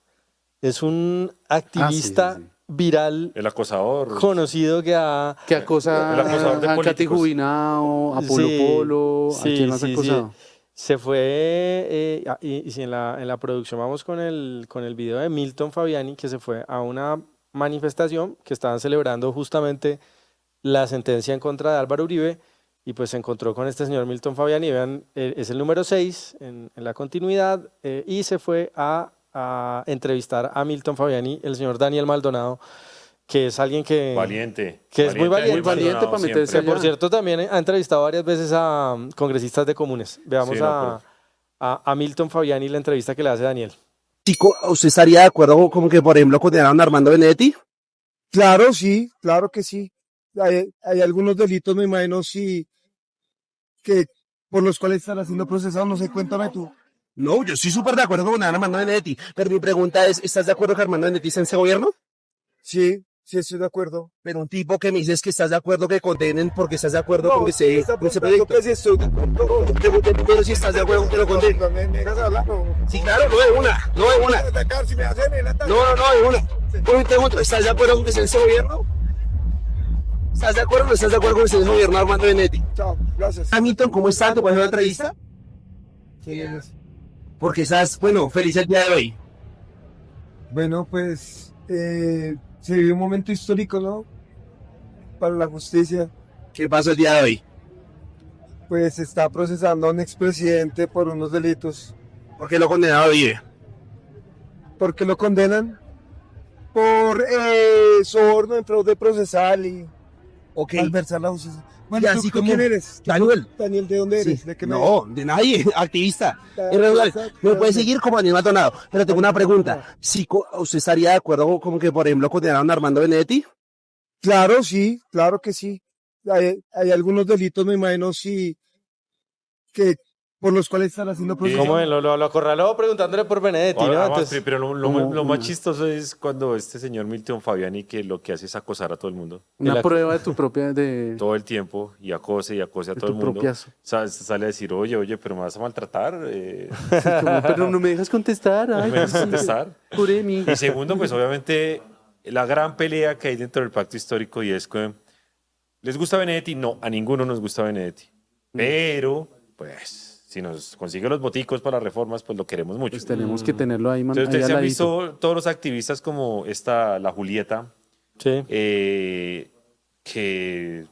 Es un activista sí, sí. viral El acosador. conocido que ha... Que acosa El acosador de a Katy políticos. Jubinao, a Polo Sí, Polo, ¿a sí, quién más ha sí, acosado? se fue, y si en la producción vamos con el video de Milton Fabiani, que se fue a una manifestación que estaban celebrando justamente la sentencia en contra de Álvaro Uribe, y pues se encontró con este señor Milton Fabiani, vean, es el número 6 en la continuidad, y se fue a entrevistar a Milton Fabiani, el señor Daniel Maldonado, que es alguien que... Valiente. Que es muy valiente. Muy valiente para meterse Que, allá. por cierto, también ha entrevistado varias veces a congresistas de comunes. Veamos Sí, no, a Milton Fabiani, la entrevista que le hace Daniel. Chico, ¿usted estaría de acuerdo como que, por ejemplo, condenaron a Armando Benedetti? Claro, sí, claro que sí. Hay algunos delitos, me imagino, sí, que por los cuales están siendo procesados, no sé, cuéntame tú. No, yo estoy súper de acuerdo con condenar a Armando Benedetti, pero mi pregunta es, ¿estás de acuerdo que Armando Benedetti esté en ese gobierno? Sí, sí estoy de acuerdo. Pero un tipo que me dices que estás de acuerdo que condenen porque estás de acuerdo con que se... está con ese preguntando proyecto. que si estoy de acuerdo. Pregunté primero si estás de acuerdo con que lo condenen. ¿Me dejas hablar? Sí, claro, no de una, no de una. Atacar, si me hacen el ataque. No, de una. Pues te pregunto, ¿estás de acuerdo con que esté en ese gobierno? ¿Estás de acuerdo o no estás de acuerdo con que esté en ese gobierno Armando Benedetti? Chao, gracias. Hamilton, ¿cómo estás? ¿Te puedes hacer una entrevista? Sí, Porque estás, bueno, feliz el día de hoy. bueno, pues se vivió un momento histórico, ¿no? Para la justicia. ¿Qué pasó el día de hoy? Pues se está procesando a un expresidente por unos delitos. ¿Por qué lo condenado vive? ¿Por qué lo condenan? Por soborno en fraude procesal y Ok. malversar la justicia. Y Bueno, así ¿tú como- quién eres? Daniel. Daniel, ¿de dónde eres? Sí. ¿De qué No, de nadie, activista. Está- En realidad, está- me puede seguir como Daniel Maldonado, pero tengo una pregunta. Si ¿usted estaría de acuerdo como que, por ejemplo, condenaron a Armando Benedetti? Claro, sí, claro que sí. Hay algunos delitos, me imagino, sí, que por los cuales están haciendo procesos. ¿Cómo ven? Lo acorraló preguntándole por Benedetti, ¿no? Además, Entonces, pero lo más chistoso es cuando este señor Milton Fabiani, que lo que hace es acosar a todo el mundo Una la- prueba de tu propia, de todo el tiempo y acose a todo tu el mundo. propiazo. Sale a decir, oye, pero me vas a maltratar. Sí, como, pero no me dejas contestar. Ay, ¿No me dejas sí, contestar? juré mí. Y segundo, pues obviamente la gran pelea que hay dentro del pacto histórico y es que ¿les gusta Benedetti? No, a ninguno nos gusta Benedetti. Pero, pues, si nos consigue los boticos para las reformas, pues lo queremos mucho. Pues tenemos que tenerlo ahí, Entonces, ahí ustedes al se han ladito. visto todos los activistas como la Julieta, sí. que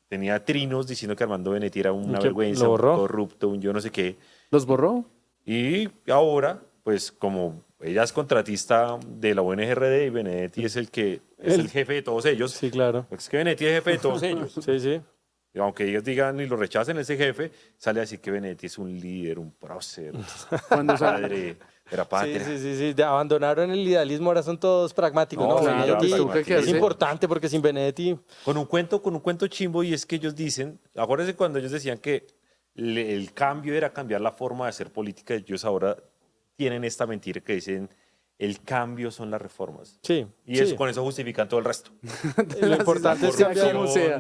tenía trinos diciendo que Armando Benedetti era una que vergüenza, lo un borró. corrupto, un yo no sé qué. ¿Los borró? Y ahora, pues como ella es contratista de la UNGRD y Benedetti es el que es el jefe de todos ellos. Sí, claro. Es que Benedetti es jefe de todos ellos. Sí, sí. Y aunque ellos digan y lo rechacen, ese jefe sale a decir que Benedetti es un líder, un prócer, Cuando padre de la Sí, patria. sí. Abandonaron el idealismo, ahora son todos pragmáticos. No, ¿no? sí, Benedetti ya, pragmáticos. es importante porque sin Benedetti... Con un cuento chimbo, y es que ellos dicen, acuérdense cuando ellos decían que el cambio era cambiar la forma de hacer política, ellos ahora tienen esta mentira que dicen, el cambio son las reformas. Sí, Y sí. con eso justifican todo el resto. Lo importante es sea cambiar. como sea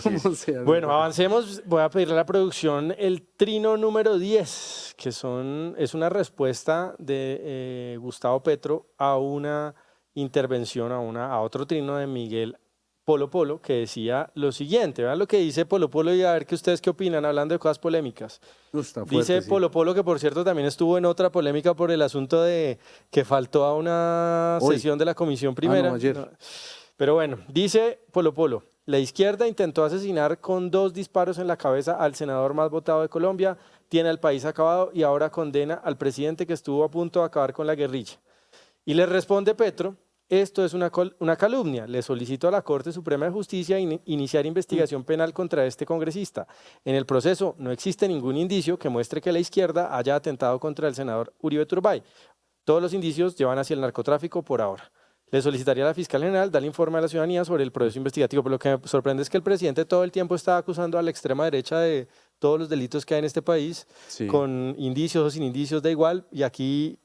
como sea. Bueno, avancemos. Voy a pedirle a la producción el trino número 10, que es una respuesta de Gustavo Petro a una intervención, a otro trino de Miguel Polo, que decía lo siguiente. Vean lo que dice Polo y a ver qué ustedes qué opinan, hablando de cosas polémicas. Está fuerte, Dice sí. Polo, que por cierto también estuvo en otra polémica por el asunto de que faltó a una Hoy. sesión de la comisión primera. no, ayer. Pero bueno, dice Polo, la izquierda intentó asesinar con 2 disparos en la cabeza al senador más votado de Colombia, tiene al país acabado y ahora condena al presidente que estuvo a punto de acabar con la guerrilla. Y le responde Petro, esto es una calumnia. Le solicito a la Corte Suprema de Justicia iniciar investigación penal contra este congresista. En el proceso no existe ningún indicio que muestre que la izquierda haya atentado contra el senador Uribe Turbay. Todos los indicios llevan hacia el narcotráfico por ahora. Le solicitaría a la fiscal general dar informe a la ciudadanía sobre el proceso investigativo. Pero lo que me sorprende es que el presidente todo el tiempo está acusando a la extrema derecha de todos los delitos que hay en este país, Sí. con indicios o sin indicios, da igual. Y aquí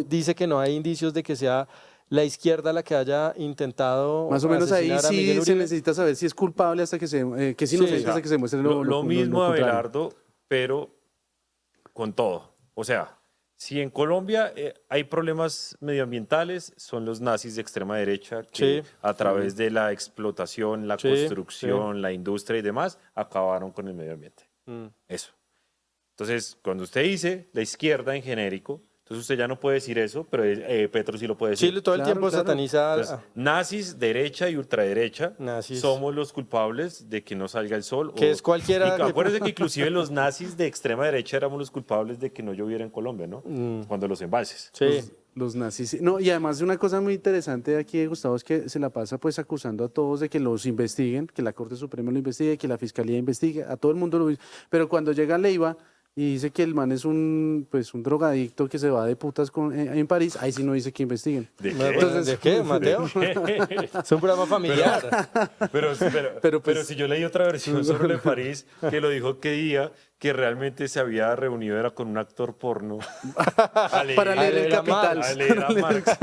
dice que no hay indicios de que sea la izquierda la que haya intentado Más o menos ahí asesinar a Miguel sí se Uribe. necesita saber si es culpable hasta que se que es inocente Sí. hasta que se muestre Lo mismo lo contrario. Abelardo, pero con todo. O sea, si en Colombia hay problemas medioambientales, son los nazis de extrema derecha que Sí. a través de la explotación, la Sí, construcción, la industria y demás, acabaron con el medio ambiente. Mm. Eso. Entonces, cuando usted dice la izquierda en genérico, entonces usted ya no puede decir eso, pero Petro sí lo puede decir. Chile todo el tiempo sataniza. Entonces, nazis, derecha y ultraderecha, Nazis. somos los culpables de que no salga el sol. Que es cualquiera. Y acuérdense que inclusive los nazis de extrema derecha éramos los culpables de que no lloviera en Colombia, ¿no? Cuando los embalses. Sí. Los nazis. No, y además una cosa muy interesante aquí de Gustavo es que se la pasa pues acusando a todos de que los investiguen, que la Corte Suprema lo investigue, que la Fiscalía investigue, a todo el mundo lo. Pero cuando llega Leiva y dice que el man es un drogadicto que se va de putas en París, ahí sí no dice que investiguen. ¿De qué? Entonces, ¿de qué, Mateo? Es un programa familiar. Pero si yo leí otra versión sobre lo de París, que lo dijo qué día, que realmente se había reunido era con un actor porno. Para leer el Capital. A leer a Marx.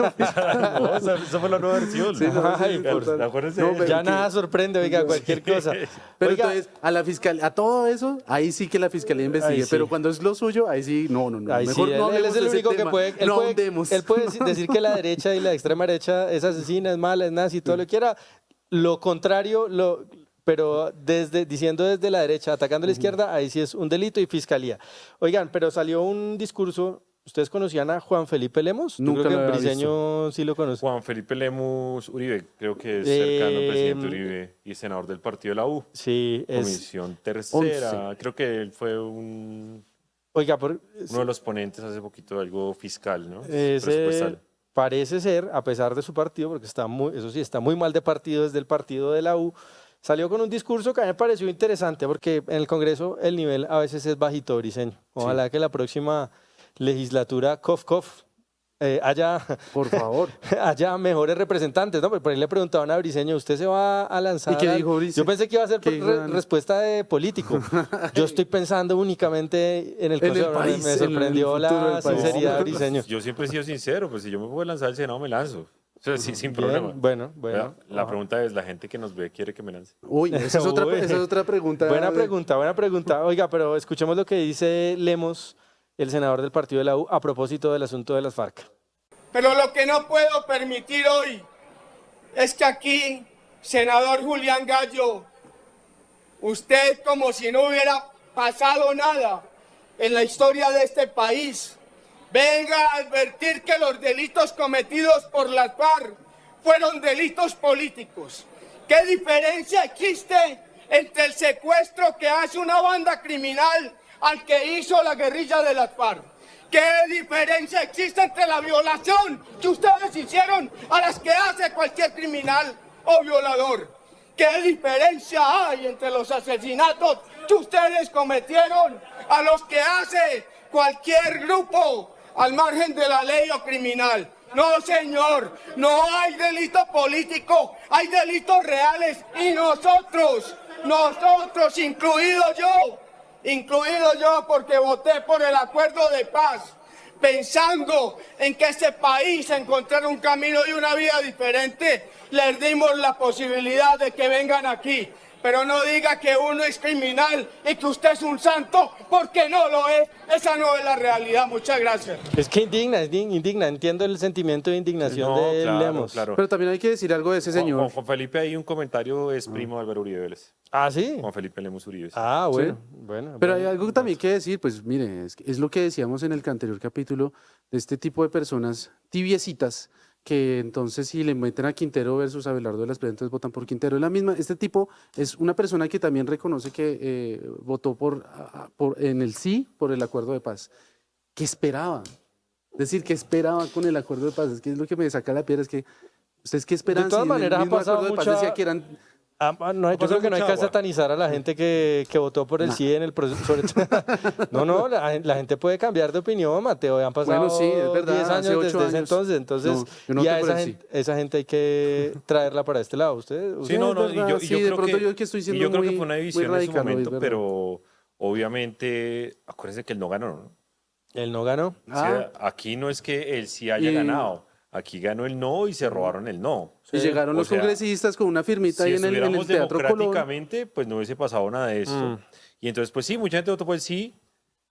No, esa fue la nueva versión. Sí, no, Ay, por- Acuérdense. No, pero Ya nada sorprende, oiga, cualquier cosa. Pero Oiga, entonces, a la fiscalía, a todo eso, ahí sí que la fiscalía investigue. Ahí sí. Pero cuando es lo suyo, ahí sí, no. ahí sí, Mejor no él hablemos es el de ese único que tema. puede. Él No puede, ahondemos. él puede decir que la derecha y la extrema derecha es asesina, es mala, es nazi, todo lo que quiera. Lo contrario, pero diciendo desde la derecha, atacando a la izquierda, ahí sí es un delito y fiscalía. Oigan, pero salió un discurso. ¿Ustedes conocían a Juan Felipe Lemos? Yo Nunca creo que lo había Briseño sí lo conoce. Juan Felipe Lemus Uribe, creo que es cercano al presidente Uribe y senador del partido de la U. Sí, es. Comisión tercera. Creo que él fue uno Oiga, de los ponentes hace poquito de algo fiscal, ¿no? ese Presupuestal. parece ser, a pesar de su partido, porque está muy mal de partido desde el partido de la U, salió con un discurso que a mí me pareció interesante, porque en el Congreso el nivel a veces es bajito, Briseño. Ojalá que la próxima legislatura, haya, Por favor. haya mejores representantes, ¿no? Por ahí le preguntaban a Briseño, ¿usted se va a lanzar? ¿Y qué dijo Briseño? Yo pensé que iba a ser ¿Qué dijo? respuesta de político. Yo estoy pensando únicamente en el En el Consejo. país, Me en el sorprendió futuro la del país. sinceridad de No, Briseño. yo siempre he sido sincero, pues si yo me puedo lanzar al Senado, me lanzo. O sea, sí, sin Bien, problema. bueno. La pregunta es, ¿la gente que nos ve quiere que me lance? Uy, esa es otra, Uy. esa es otra pregunta. Buena pregunta. Oiga, pero escuchemos lo que dice Lemos, el senador del partido de la U, a propósito del asunto de las FARC. Pero lo que no puedo permitir hoy es que aquí, senador Julián Gallo, usted como si no hubiera pasado nada en la historia de este país, venga a advertir que los delitos cometidos por las FARC fueron delitos políticos. ¿Qué diferencia existe entre el secuestro que hace una banda criminal al que hizo la guerrilla de las FARC? ¿Qué diferencia existe entre la violación que ustedes hicieron a las que hace cualquier criminal o violador? ¿Qué diferencia hay entre los asesinatos que ustedes cometieron a los que hace cualquier grupo al margen de la ley o criminal? No, señor, no hay delito político, hay delitos reales y nosotros, incluido yo porque voté por el acuerdo de paz, pensando en que este país encontrara un camino y una vida diferente, les dimos la posibilidad de que vengan aquí. Pero no diga que uno es criminal y que usted es un santo, porque no lo es. Esa no es la realidad. Muchas gracias. Es que indigna. Entiendo el sentimiento de indignación de Lemos. Claro. Pero también hay que decir algo de ese señor. Juan Felipe, hay un comentario, es primo de Álvaro Uribe Vélez. ¿Ah, sí? Juan Felipe Lemus Uribe. Ah, bueno. ¿Sí? Bueno. Pero hay algo también que decir, pues mire, es lo que decíamos en el anterior capítulo, de este tipo de personas tibiecitas, que entonces si le meten a Quintero versus Abelardo de las Presas, entonces votan por Quintero. Es la misma, este tipo es una persona que también reconoce que votó en el sí por el acuerdo de paz. ¿Qué esperaba? Es decir, ¿qué esperaba con el acuerdo de paz? Es que es lo que me saca la piedra, es que ¿ustedes qué esperan? De todas Si en el maneras ha mismo pasado acuerdo de paz mucha- decía que eran. No, yo creo que no hay que satanizar a la gente que votó por el sí en el proceso. No, la gente puede cambiar de opinión, Mateo. Han pasado Bueno, sí, es verdad, 10 hace años 8 desde ese años. entonces. No, yo no y a voté por el sí. esa gente hay que traerla para este lado. ¿Usted? Sí, no, es verdad, yo sí, creo de pronto yo que estoy siendo creo muy- que fue una muy división en su radical hoy, momento, ¿verdad? pero obviamente, acuérdense que él no ganó, ¿no? Él no ganó. O sea, aquí no es que él sí haya Y- ganado, aquí ganó el no y se robaron el no. Y llegaron O los sea, congresistas con una firmita Si ahí en el estuviéramos Teatro Colón. democráticamente, pues no hubiese pasado nada de esto. Y entonces, pues sí, mucha gente votó por el sí,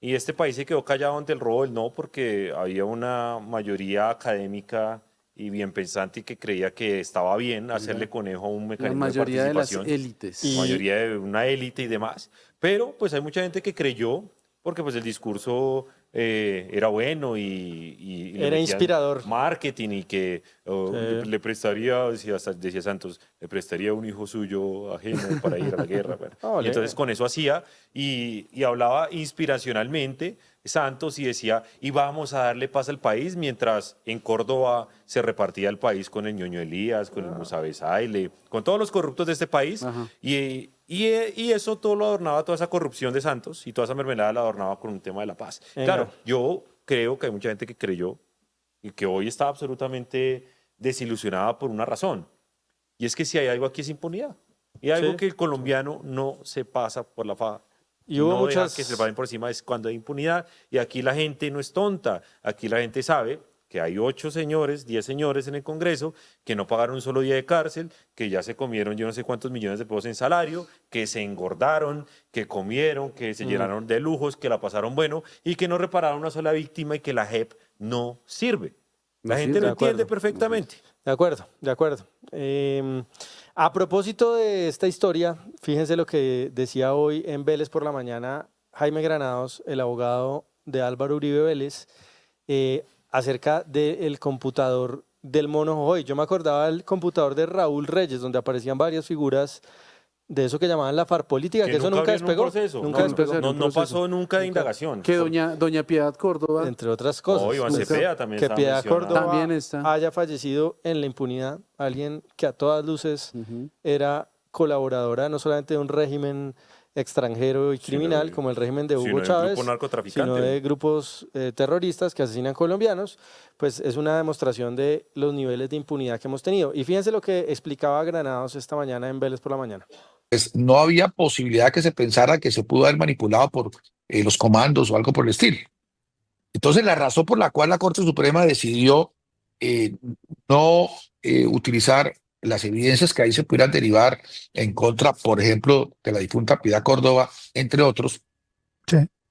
y este país se quedó callado ante el robo del no, porque había una mayoría académica y bien pensante y que creía que estaba bien hacerle conejo a un La mecanismo mayoría de de las participación. élites. La mayoría de una élite y demás. Pero pues hay mucha gente que creyó porque pues el discurso era bueno y le Era metían inspirador. marketing y que le prestaría, decía Santos, le prestaría un hijo suyo ajeno para ir a la guerra. Bueno. Y entonces con eso hacía y hablaba inspiracionalmente Santos y decía, y vamos a darle paz al país, mientras en Córdoba se repartía el país con el Ñoño Elías, con el Musa Besaile, con todos los corruptos de este país. Y eso todo lo adornaba, toda esa corrupción de Santos y toda esa mermelada la adornaba con un tema de la paz. Claro, yo creo que hay mucha gente que creyó y que hoy está absolutamente desilusionada por una razón. Y es que si hay algo aquí es impunidad. Y algo que el colombiano no se pasa por la faja. Y hubo no muchas... deja que se le pasen por encima es cuando hay impunidad. Y aquí la gente no es tonta. Aquí la gente sabe que hay 8 señores, 10 señores en el Congreso que no pagaron un solo día de cárcel, que ya se comieron yo no sé cuántos millones de pesos en salario, que se engordaron, que comieron, que se llenaron de lujos, que la pasaron bueno y que no repararon una sola víctima y que la JEP no sirve. La gente lo entiende perfectamente. De acuerdo, de acuerdo. A propósito de esta historia, fíjense lo que decía hoy en Vélez por la mañana Jaime Granados, el abogado de Álvaro Uribe Vélez, acerca del computador del Mono Jojoy. Yo me acordaba del computador de Raúl Reyes, donde aparecían varias figuras de eso que llamaban la FARC política, que eso nunca despegó. Nunca despegó. No pasó nunca de indagación. Que doña Piedad Córdoba, entre otras cosas. Iván Cepeda también que Piedad Córdoba también está. haya fallecido en la impunidad. Alguien que a todas luces era colaboradora no solamente de un régimen extranjero y criminal como el régimen de Hugo Chávez, sino de grupos terroristas que asesinan colombianos, pues es una demostración de los niveles de impunidad que hemos tenido. Y fíjense lo que explicaba Granados esta mañana en Vélez por la mañana. Pues no había posibilidad que se pensara que se pudo haber manipulado por los comandos o algo por el estilo. Entonces, la razón por la cual la Corte Suprema decidió no utilizar las evidencias que ahí se pudieran derivar en contra, por ejemplo, de la difunta Piedad Córdoba, entre otros,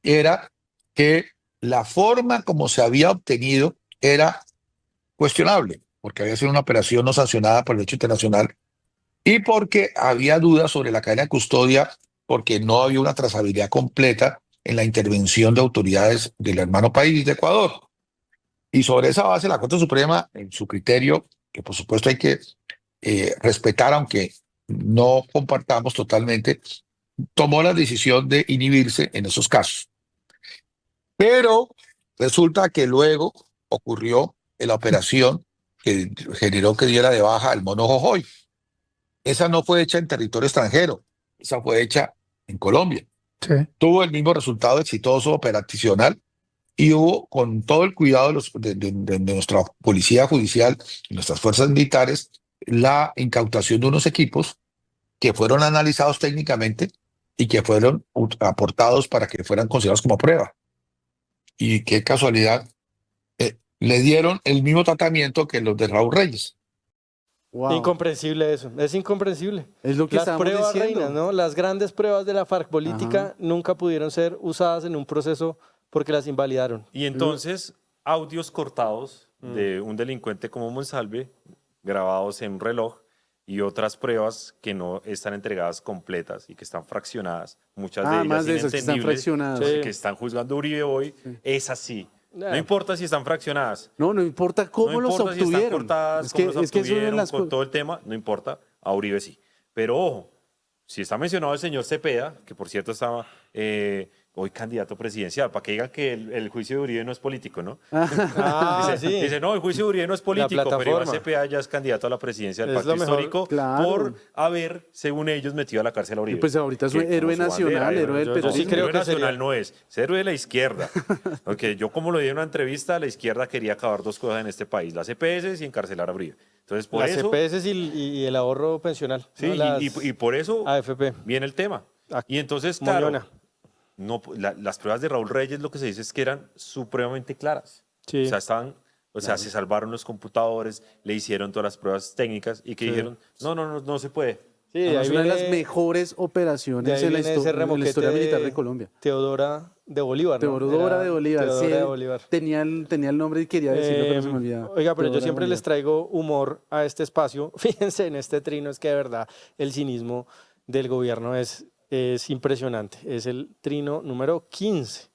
era que la forma como se había obtenido era cuestionable, porque había sido una operación no sancionada por el derecho internacional y porque había dudas sobre la cadena de custodia, porque no había una trazabilidad completa en la intervención de autoridades del hermano país de Ecuador. Y sobre esa base, la Corte Suprema, en su criterio, que por supuesto hay que respetar, aunque no compartamos totalmente, tomó la decisión de inhibirse en esos casos. Pero resulta que luego ocurrió la operación que generó que diera de baja el Mono Jojoy. Esa no fue hecha en territorio extranjero, esa fue hecha en Colombia. Tuvo el mismo resultado exitoso operacional y hubo, con todo el cuidado de nuestra policía judicial y nuestras fuerzas militares, la incautación de unos equipos que fueron analizados técnicamente y que fueron aportados para que fueran considerados como prueba. Y qué casualidad, le dieron el mismo tratamiento que los de Raúl Reyes. Wow. Incomprensible eso, es incomprensible. Es lo que las pruebas diciendo. reinas, ¿no? Las grandes pruebas de la FARC política nunca pudieron ser usadas en un proceso porque las invalidaron. Y entonces, audios cortados de un delincuente como Monsalve, grabados en un reloj, y otras pruebas que no están entregadas completas y que están fraccionadas, muchas de ellas más de esas que están fraccionadas. que están juzgando a Uribe hoy, es así. No importa si están fraccionadas. No importa cómo los obtuvieron. Si están cortadas, cómo los obtuvieron, con todo el tema, no importa, a Uribe sí. Pero ojo, si está mencionado el señor Cepeda, que por cierto estaba hoy candidato presidencial, para que digan que el juicio de Uribe no es político, ¿no? Dice, no, el juicio de Uribe no es político, pero Iván Cepeda ya es candidato a la presidencia del Pacto Histórico por haber, según ellos, metido a la cárcel a Uribe. Y pues ahorita es un héroe nacional, héroe del peronismo. Sí creo que nacional no es héroe de la izquierda. Porque yo, como lo dije en una entrevista, la izquierda quería acabar 2 cosas en este país, las EPS y encarcelar a Uribe. Entonces, por las eso, EPS y el ahorro pensional. Sí, ¿no? y por eso AFP. viene el tema. Y entonces, claro, las pruebas de Raúl Reyes, lo que se dice es que eran supremamente claras. Sí. O sea, se salvaron los computadores, le hicieron todas las pruebas técnicas y que dijeron, no se puede. Sí, es una de las mejores operaciones en la historia militar de Colombia. Teodora de Bolívar. Teodora de Bolívar. Tenía el nombre y quería decirlo, pero se me olvidaba. Oiga, pero yo siempre les traigo humor a este espacio. Fíjense en este trino, es que de verdad el cinismo del gobierno es impresionante. Es el trino número 15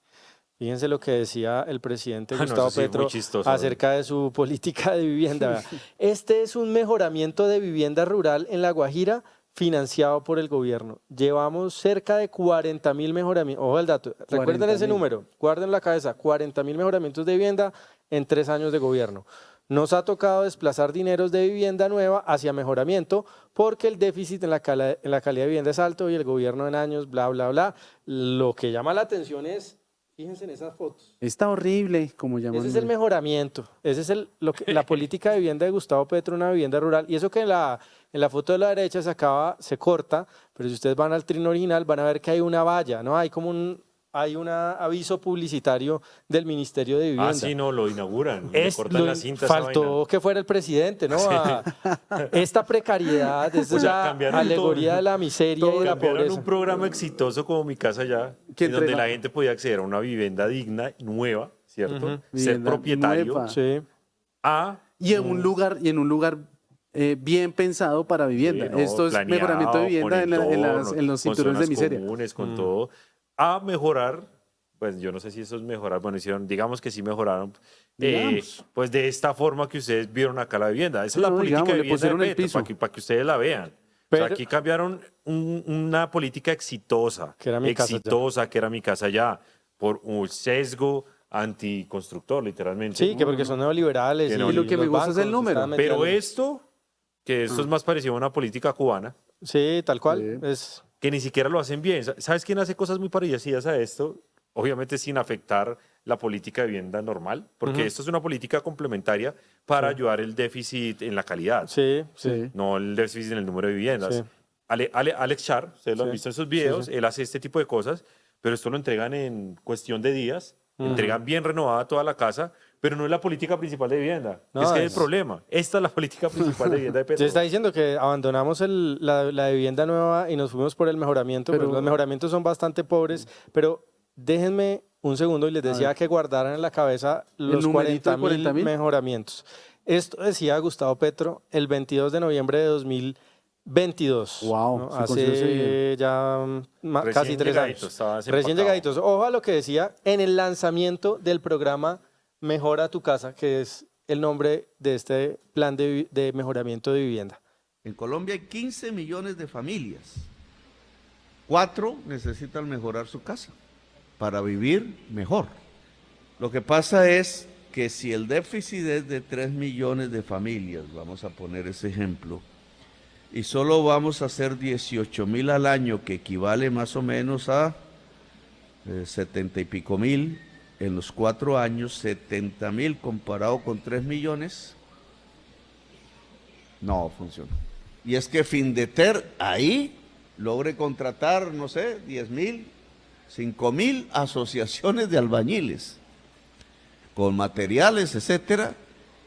Fíjense lo que decía el presidente No, Gustavo eso sí, muy Petro chistoso. acerca de su política de vivienda. Este es un mejoramiento de vivienda rural en La Guajira financiado por el gobierno. Llevamos cerca de 40.000 mejoramientos. Ojo el dato, recuerden ese 40.000. número, guarden en la cabeza, 40.000 mejoramientos de vivienda en 3 años de gobierno. Nos ha tocado desplazar dineros de vivienda nueva hacia mejoramiento porque el déficit en la calidad de vivienda es alto y el gobierno en años, bla, bla, bla. Lo que llama la atención es, fíjense en esas fotos. Está horrible, como llaman. Ese es el mejoramiento, ese es la política de vivienda de Gustavo Petro, una vivienda rural. Y eso que en la foto de la derecha se corta, pero si ustedes van al trino original van a ver que hay una valla, ¿no? Hay un aviso publicitario del Ministerio de Vivienda. Ah, sí, no, lo inauguran. Le cortan la cinta a esa Faltó vaina. que fuera el presidente, ¿no? Sí. Esta precariedad, esta es la cambiaron alegoría todo. de la miseria y de la Cambiaron pobreza. un programa exitoso como Mi Casa Ya, Que en donde entrega- la gente podía acceder a una vivienda digna, nueva, ¿cierto? Ujú. Ser Vivienda propietario nueva. Sí. a Y en un lugar bien pensado para vivienda. Sí, no, Esto es planeado, mejoramiento de vivienda con entorno, en los con cinturones de zonas miseria. comunes, con todo, a mejorar, pues yo no sé si eso es mejorar, bueno, hicieron, digamos que sí mejoraron, Digamos. pues de esta forma que ustedes vieron acá la vivienda. Esa Sí, es la no, política digamos, de le vivienda pusieron de el Petro, piso. para que ustedes la vean. O Pero- sea, aquí cambiaron una política exitosa, Que era Mi Casa Ya. exitosa, que era Mi Casa Ya, por un sesgo anticonstructor, literalmente. Sí, que porque son neoliberales. Que no, y y lo que me los gusta es el bancos número. están Pero metiendo- esto, que esto es más parecido a una política cubana, Sí, tal cual. Sí. Es, que ni siquiera lo hacen bien. ¿Sabes quién hace cosas muy parecidas a esto? Obviamente sin afectar la política de vivienda normal, porque Ujú. esto es una política complementaria para ayudar el déficit en la calidad, sí, sí. Sí. no el déficit en el número de viviendas. Sí. Alex Char, ustedes lo han Sí. visto en sus videos, Sí, sí. él hace este tipo de cosas, pero esto lo entregan en cuestión de días, Ujú. entregan bien renovada toda la casa, pero no es la política principal de vivienda. No, es que es el es- problema. Esta es la política principal de vivienda de Petro. Se está diciendo que abandonamos la de vivienda nueva y nos fuimos por el mejoramiento, pero Pero- los mejoramientos son bastante pobres, pero déjenme un segundo y les decía que guardaran en la cabeza los numerito de 40.000 40.000. mejoramientos. Esto decía Gustavo Petro el 22 de noviembre de 2022. Wow, ¿no? se consiguió ese Hace bien. ya Recién casi 3 llegaditos, años. estaba Recién desempacado. llegaditos. Ojo a lo que decía en el lanzamiento del programa Mejora tu Casa, que es el nombre de este plan de mejoramiento de vivienda. En Colombia hay 15 millones de familias. 4 necesitan mejorar su casa para vivir mejor. Lo que pasa es que si el déficit es de 3 millones de familias, vamos a poner ese ejemplo, y solo vamos a hacer 18.000 al año, que equivale más o menos a 70 y pico mil, en los 4 años, 70.000 comparado con 3 millones, no funciona. Y es que Findeter ahí logre contratar, no sé, 10.000, 5.000 asociaciones de albañiles con materiales, etcétera,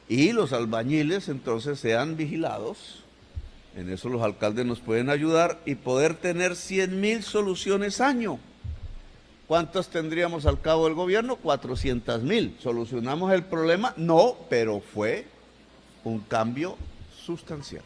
y los albañiles entonces sean vigilados. En eso los alcaldes nos pueden ayudar y poder tener 100.000 soluciones año. ¿Cuántas tendríamos al cabo del gobierno? 400.000. ¿Solucionamos el problema? No, pero fue un cambio sustancial.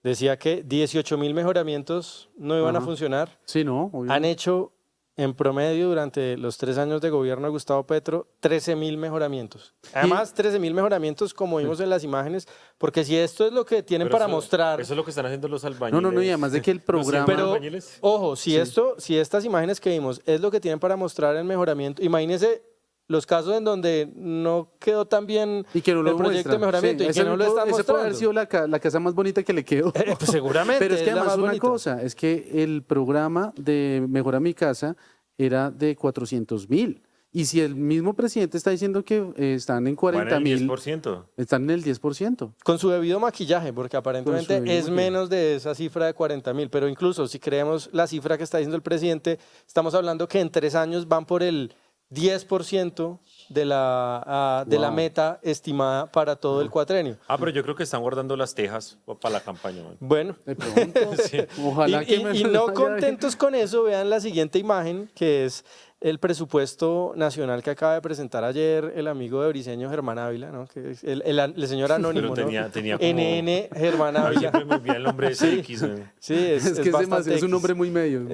Decía que 18.000 mejoramientos no iban a Ajá. funcionar. Sí, no, obvio. Han hecho en promedio durante los 3 años de gobierno de Gustavo Petro 13.000 mejoramientos. Además, 13.000 mejoramientos como vimos en las imágenes, porque si esto es lo que tienen Pero para eso- mostrar... Eso es lo que están haciendo los No, albañiles. no, y además de que el Los programa... Pero, albañiles. ojo, si estas imágenes que vimos es lo que tienen para mostrar el mejoramiento, imagínense los casos en donde no quedó tan bien y que no lo el proyecto muestra. de mejoramiento Sí, y ese que no lo están ese puede haber mostrando. sido la casa más bonita que le quedó. Pues seguramente. Pero es que es la además más una bonita. cosa, es que el programa de Mejora Mi Casa era de 400.000. Y si el mismo presidente está diciendo que están en Van en el 40.000, 10%. están en el 10%. Con su debido maquillaje, porque aparentemente debido es maquillaje. menos de esa cifra de 40.000, pero incluso si creemos la cifra que está diciendo el presidente, estamos hablando que en 3 años van por el 10% de la Wow. meta estimada para todo el cuatrenio. Ah, pero yo creo que están guardando las tejas para la campaña. man. Bueno, De pronto, Sí. ojalá y, que y- me y vaya no bien. contentos con eso, vean la siguiente imagen, que es el presupuesto nacional que acaba de presentar ayer el amigo de Briceño, Germán Ávila, ¿no? Que es el señor anónimo, Pero ¿no? tenía como... NN Germán A mí Ávila. siempre me olvida el nombre de ese X. man. Sí, Es que es bastante demasiado, es un X. nombre muy medio.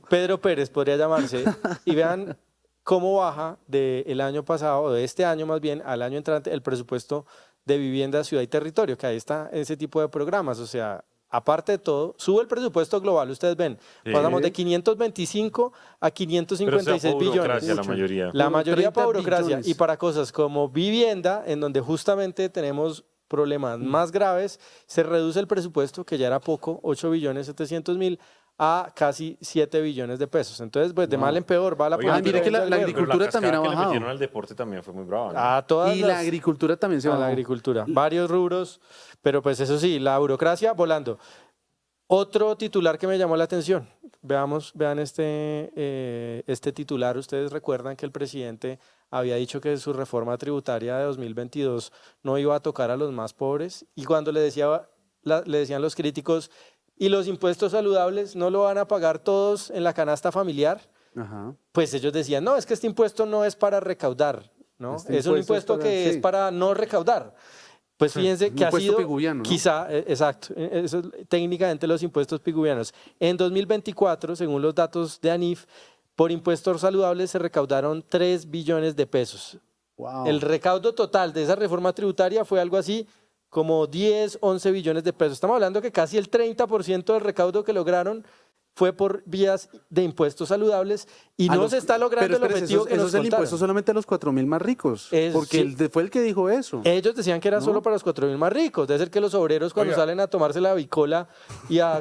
Pedro Pérez podría llamarse. Y vean cómo baja del año pasado, o de este año más bien, al año entrante, el presupuesto de vivienda, ciudad y territorio, que ahí está ese tipo de programas. O sea, aparte de todo, sube el presupuesto global, ustedes ven, Sí. pasamos de 525 a 556 Pero sea billones. burocracia la mayoría. La mayoría 30 para burocracia billones. y para cosas como vivienda, en donde justamente tenemos problemas más graves, se reduce el presupuesto, que ya era poco, 8.700.000, a casi 7 billones de pesos. Entonces, pues de mal en peor va la Oiga, política mire que la del gobierno. agricultura también ha que le bajado. metieron al deporte también fue muy brava, ¿no? A todas Y las- la agricultura también se a bajó. la agricultura. Varios rubros, pero pues eso sí, la burocracia volando. Otro titular que me llamó la atención. Vean este titular. Ustedes recuerdan que el presidente había dicho que su reforma tributaria de 2022 no iba a tocar a los más pobres, y cuando le decían los críticos, ¿y los impuestos saludables no lo van a pagar todos en la canasta familiar? Ajá. Pues ellos decían, no, es que este impuesto no es para recaudar, ¿no? Este es un impuesto impuesto es para- que es sí. para no recaudar. Pues fíjense un que ha impuesto sido, piguviano, ¿no? quizá, exacto, eso es técnicamente los impuestos piguvianos. En 2024, según los datos de ANIF, por impuestos saludables se recaudaron 3 billones de pesos. Wow. El recaudo total de esa reforma tributaria fue algo así como 10, 11 billones de pesos. Estamos hablando que casi el 30% del recaudo que lograron fue por vías de impuestos saludables, y A no los- se está logrando pero el espérese, objetivo que eso nos es el contaron. impuesto solamente a los 4.000 más ricos. Porque sí. fue el que dijo eso. Ellos decían que era ¿No? solo para los 4.000 más ricos. Debe ser que los obreros, cuando Oiga. salen a tomarse la bicola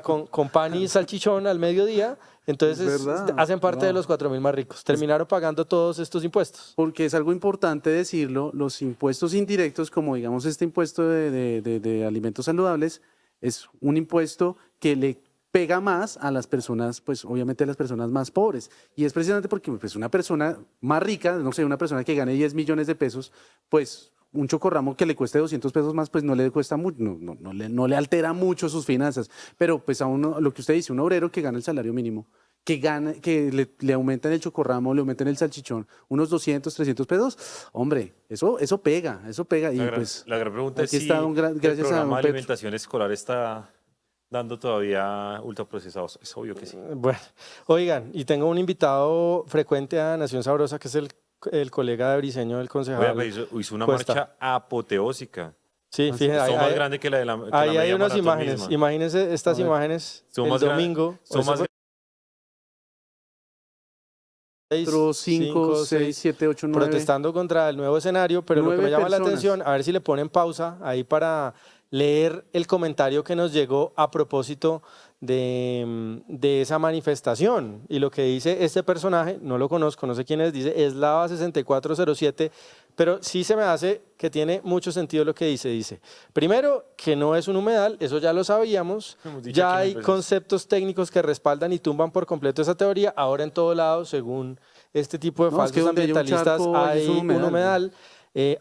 con pan y salchichón al mediodía, entonces Es verdad. hacen parte de Wow. los 4.000 más ricos. Terminaron pagando todos estos impuestos. Porque es algo importante decirlo, los impuestos indirectos, como digamos este impuesto de alimentos saludables, es un impuesto que le pega más a las personas, pues obviamente a las personas más pobres. Y es precisamente porque pues, una persona más rica, no sé, una persona que gane 10 millones de pesos, pues un chocorramo que le cueste 200 pesos más, pues no le cuesta mucho, no le altera mucho sus finanzas. Pero pues a uno, lo que usted dice, un obrero que gana el salario mínimo, que le aumentan el chocorramo, le aumentan el salchichón, unos 200, 300 pesos, hombre, eso pega. Y pues La gran pregunta es aquí si está el gracias a programa don de Petro. alimentación escolar está dando todavía ultraprocesados. Es obvio que sí. Bueno, oigan, y tengo un invitado frecuente a Nación Sabrosa, que es el colega de Briseño, el concejal. Oiga, pero hizo una Cuesta. marcha apoteósica. Sí, fíjense, Estuvo más ahí- grande que la de la que la ahí hay media unas maratón imágenes. misma. Imagínense estas A ver. imágenes Estuvo el más gran- domingo. estuvo Eso más fue 4, 5, 6, 7, 8, 9. protestando contra el nuevo escenario, pero lo que 9 me llama la personas. atención, a ver si le ponen pausa ahí para leer el comentario que nos llegó a propósito de esa manifestación. Y lo que dice este personaje, no lo conozco, no sé quién es, dice Eslava 6407, pero sí se me hace que tiene mucho sentido lo que dice. Dice, primero, que no es un humedal, eso ya lo sabíamos, Hemos dicho ya aquí hay mil veces. conceptos técnicos que respaldan y tumban por completo esa teoría. Ahora en todo lado, según este tipo de No, es que falsos donde haya un ambientalistas, charco, ahí hay es un un humedal. humedal.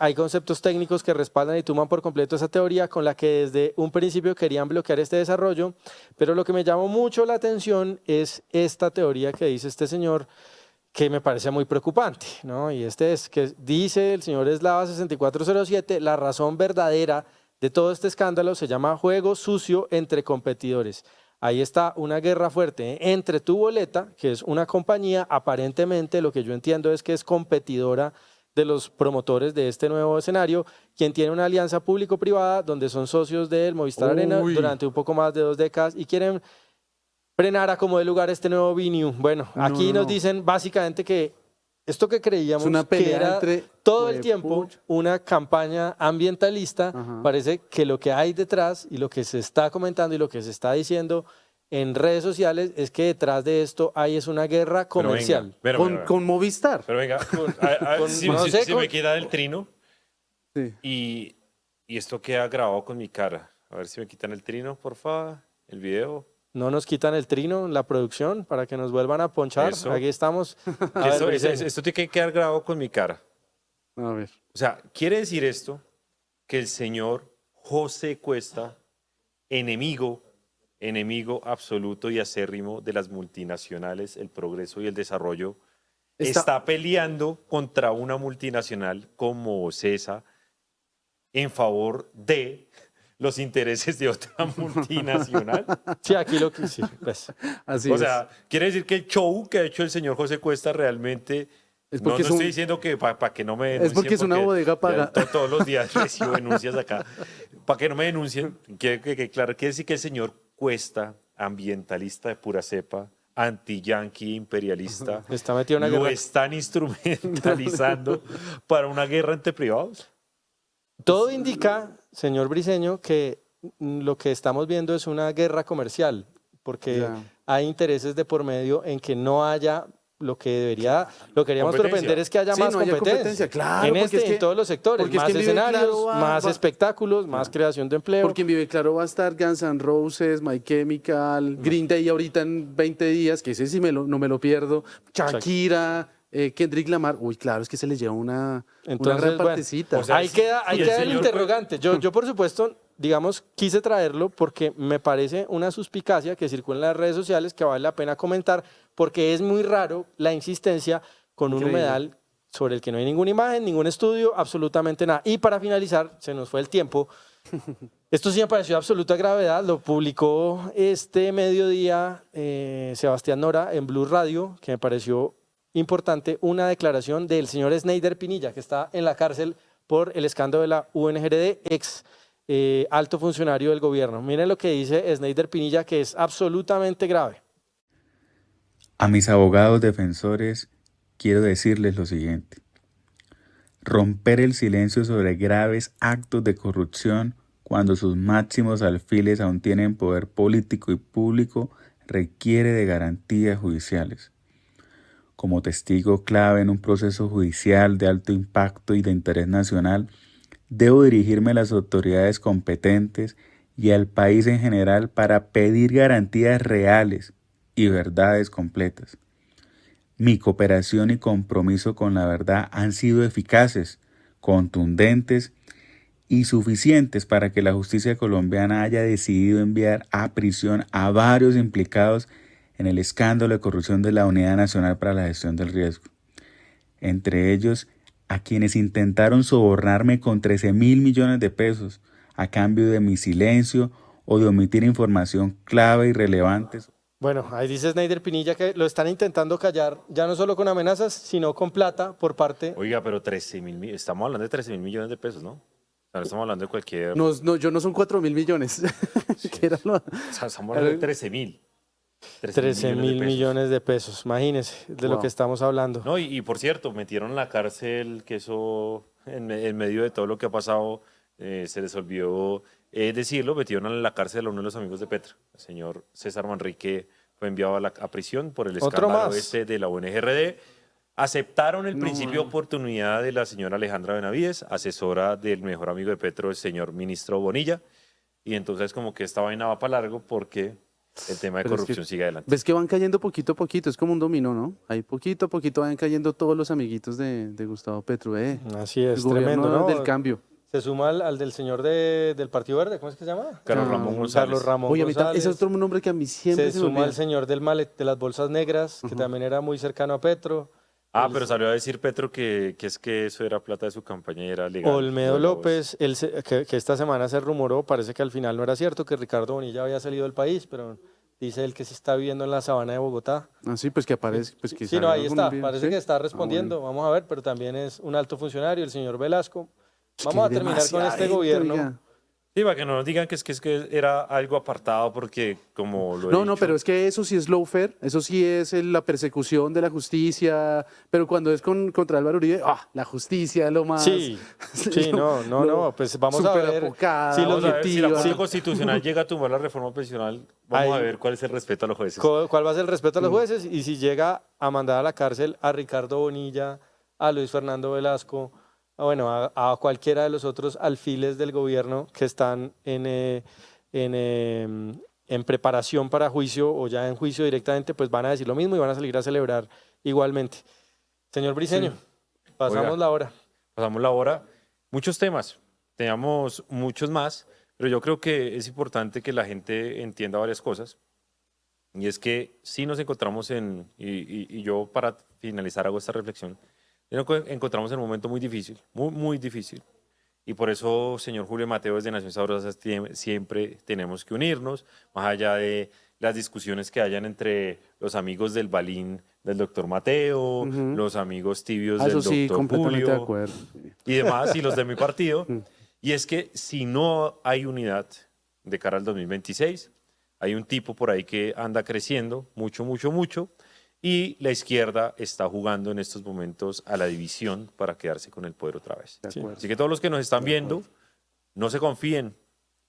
Hay conceptos técnicos que respaldan y tumban por completo esa teoría con la que desde un principio querían bloquear este desarrollo, pero lo que me llamó mucho la atención es esta teoría que dice este señor, que me parece muy preocupante, ¿no? Y este es que dice el señor Eslava 6407, la razón verdadera de todo este escándalo se llama juego sucio entre competidores. Ahí está una guerra fuerte entre Tu Boleta, que es una compañía, aparentemente lo que yo entiendo es que es competidora de los promotores de este nuevo escenario, quien tiene una alianza público-privada donde son socios del Movistar Arena Uy. durante un poco más de 2 décadas y quieren frenar a como de lugar este nuevo venue. Bueno, No, aquí no, nos no. dicen básicamente que esto que creíamos Es una que pelea era entre- todo el Jue- tiempo pucha. una campaña ambientalista, Ajá. parece que lo que hay detrás y lo que se está comentando y lo que se está diciendo en redes sociales es que detrás de esto hay es una guerra Pero venga, comercial. Con Movistar. Pero venga, si, no sé, si con- me quita el trino Sí. y esto queda grabado con mi cara. A ver si me quitan el trino, por favor, el video. No nos quitan el trino en la producción para que nos vuelvan a ponchar. Eso. Aquí estamos. A Que ver, esto, Briseño. esto tiene que quedar grabado con mi cara. A ver. O sea, quiere decir esto que el señor José Cuesta, enemigo absoluto y acérrimo de las multinacionales, el progreso y el desarrollo, está peleando contra una multinacional como CESA en favor de los intereses de otra multinacional. Sí, aquí lo que sí. Pues. Así O es. sea, quiere decir que el show que ha hecho el señor José Cuesta realmente Es No, porque no es un- estoy diciendo que para que no me Es denuncien. porque es una bodega ya paga. todos los días recibo denuncias acá. Para que no me denuncien, claro, quiere decir que el señor Cuesta, ambientalista de pura cepa, anti-yanqui, imperialista, Está metido en una lo guerra. están instrumentalizando para una guerra entre privados. Todo indica, señor Briceño, que lo que estamos viendo es una guerra comercial, porque Ya. hay intereses de por medio en que no haya lo que debería, lo que queríamos Competencia. propender es que haya Sí, más no haya competencia, competencia, claro, en porque este es y en que- todos los sectores, porque es más que vive escenarios, claro, más espectáculos, más creación de empleo. Porque en Vive Claro va a estar Guns N' Roses, My Chemical, Green Day ahorita en 20 días, que ese sí no me lo pierdo, Shakira, Kendrick Lamar. Uy, claro, es que se le lleva una Entonces, gran bueno, partecita. o sea, ahí queda, y el el señor interrogante. Yo, por supuesto, digamos, quise traerlo porque me parece una suspicacia que circula en las redes sociales que vale la pena comentar, porque es muy raro la insistencia con un Increíble. humedal sobre el que no hay ninguna imagen, ningún estudio, absolutamente nada. Y para finalizar, se nos fue el tiempo. Esto sí me pareció de absoluta gravedad, lo publicó este mediodía Sebastián Nora en Blue Radio, que me pareció importante, una declaración del señor Sneider Pinilla, que está en la cárcel por el escándalo de la UNGRD, ex alto funcionario del gobierno. Miren lo que dice Sneider Pinilla, que es absolutamente grave. A mis abogados defensores quiero decirles lo siguiente. Romper el silencio sobre graves actos de corrupción cuando sus máximos alfiles aún tienen poder político y público requiere de garantías judiciales. Como testigo clave en un proceso judicial de alto impacto y de interés nacional, debo dirigirme a las autoridades competentes y al país en general para pedir garantías reales y verdades completas. Mi cooperación y compromiso con la verdad han sido eficaces, contundentes y suficientes para que la justicia colombiana haya decidido enviar a prisión a varios implicados en el escándalo de corrupción de la Unidad Nacional para la Gestión del Riesgo. Entre ellos, a quienes intentaron sobornarme con 13.000 millones de pesos a cambio de mi silencio o de omitir información clave y relevante. Bueno, ahí dice Sneider Pinilla que lo están intentando callar, ya no solo con amenazas, sino con plata por parte... Oiga, pero 13.000, estamos hablando de 13.000 millones de pesos, ¿no? O sea, no estamos hablando de cualquier... No, yo no son 4.000 millones. Que era lo- O sea, estamos hablando de 13.000. 13.000 millones de pesos, imagínense de lo Wow. que estamos hablando. No, y por cierto, metieron en la cárcel, que eso, en medio de todo lo que ha pasado, se les olvidó decirlo, metieron en la cárcel a uno de los amigos de Petro, el señor César Manrique, fue enviado a prisión por el Otro escándalo más. este de la UNGRD. Aceptaron el principio de oportunidad de la señora Alejandra Benavides, asesora del mejor amigo de Petro, el señor ministro Bonilla, y entonces como que esta vaina va para largo porque el tema de Pero es que- corrupción sigue adelante. Ves que van cayendo poquito a poquito, es como un dominó, ¿no? Ahí poquito a poquito van cayendo todos los amiguitos de Gustavo Petro. Así es, el gobierno tremendo, ¿no? del cambio. Se suma al del señor del Partido Verde, ¿cómo es que se llama? Carlos Ramón González. Carlos Ramón Oye, a mí González. ese es otro nombre que a mí siempre Se se me suma olvida. el señor del malet de las bolsas negras, que también era muy cercano a Petro. Pero salió a decir Petro que es que eso era plata de su campaña y era legal. Olmedo Bueno, López, que esta semana se rumoró, parece que al final no era cierto, que Ricardo Bonilla había salido del país, pero dice él que se está viviendo en la sabana de Bogotá. Ah, sí, pues que aparece. Pues que Sí, no, salga ahí algún está, video, parece ¿sí? que está Ah, respondiendo, bueno. vamos a ver, pero también es un alto funcionario, el señor Velasco. Es Vamos a que terminar con demasiada este gente, gobierno. oiga. Sí, para que no nos digan que es que era algo apartado porque como lo he No, dicho, pero es que eso sí es lawfare, eso sí es la persecución de la justicia, pero cuando es contra Álvaro Uribe, la justicia, lo más... Sí, sí, no, pues vamos a ver superapocada, si los vamos a ver si la Corte sí. Constitucional llega a tumbar la reforma pensional, vamos Ahí. a ver cuál es el respeto a los jueces. cuál va a ser el respeto a los jueces y si llega a mandar a la cárcel a Ricardo Bonilla, a Luis Fernando Velasco, a cualquiera de los otros alfiles del gobierno que están en preparación para juicio o ya en juicio directamente, pues van a decir lo mismo y van a salir a celebrar igualmente. Señor Briceño, pasamos Oiga. la hora. Pasamos la hora. Muchos temas, teníamos muchos más, pero yo creo que es importante que la gente entienda varias cosas. Y es que sí nos encontramos y yo para finalizar hago esta reflexión, nos encontramos en un momento muy difícil, muy difícil. Y por eso, señor Julio Mateo, desde Nación Sabrosa siempre tenemos que unirnos, más allá de las discusiones que hayan entre los amigos del Balín del doctor Mateo, los amigos tibios del Eso sí, doctor completamente de Julio acuerdo. y demás, y los de mi partido. Y es que si no hay unidad de cara al 2026, hay un tipo por ahí que anda creciendo mucho, mucho, mucho, y la izquierda está jugando en estos momentos a la división para quedarse con el poder otra vez. Así que todos los que nos están viendo, no se confíen.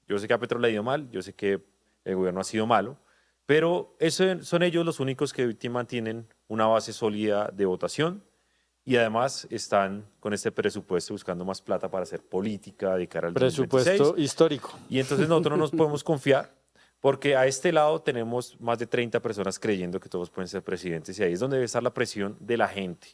Yo sé que a Petro le ha ido mal, yo sé que el gobierno ha sido malo, pero son ellos los únicos que mantienen una base sólida de votación y además están con este presupuesto buscando más plata para hacer política de cara al 2026. Presupuesto histórico. Y entonces nosotros no nos podemos confiar porque a este lado tenemos más de 30 personas creyendo que todos pueden ser presidentes y ahí es donde debe estar la presión de la gente.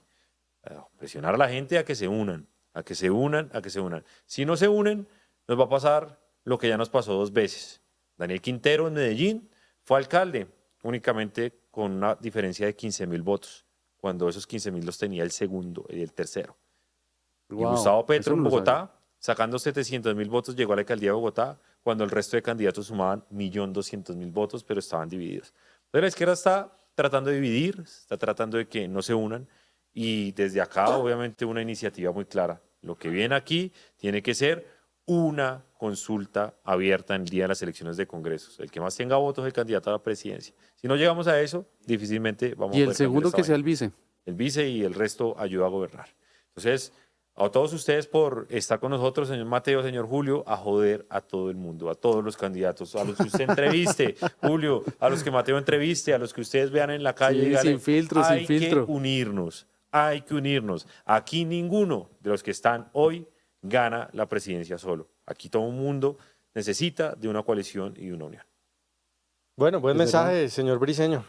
Presionar a la gente a que se unan, a que se unan, a que se unan. Si no se unen, nos va a pasar lo que ya nos pasó 2 veces. Daniel Quintero en Medellín fue alcalde únicamente con una diferencia de 15.000 votos, cuando esos 15.000 los tenía el segundo y el tercero. Y Gustavo Petro en Bogotá, sacando 700.000 votos, llegó a la alcaldía de Bogotá, cuando el resto de candidatos sumaban 1.200.000 votos, pero estaban divididos. Entonces la izquierda está tratando de dividir, está tratando de que no se unan, y desde acá obviamente una iniciativa muy clara. Lo que viene aquí tiene que ser una consulta abierta en el día de las elecciones de congresos. El que más tenga votos es el candidato a la presidencia. Si no llegamos a eso, difícilmente vamos a poder. Y el segundo que sea el vice. El vice y el resto ayuda a gobernar. Entonces, a todos ustedes por estar con nosotros, señor Mateo, señor Julio, a joder a todo el mundo, a todos los candidatos, a los que usted entreviste, Julio, a los que Mateo entreviste, a los que ustedes vean en la calle. Sí, díganle, sin filtro, hay sin filtro. que unirnos, hay que unirnos. Aquí ninguno de los que están hoy gana la presidencia solo. Aquí todo el mundo necesita de una coalición y de una unión. Bueno, buen mensaje, señor Briceño.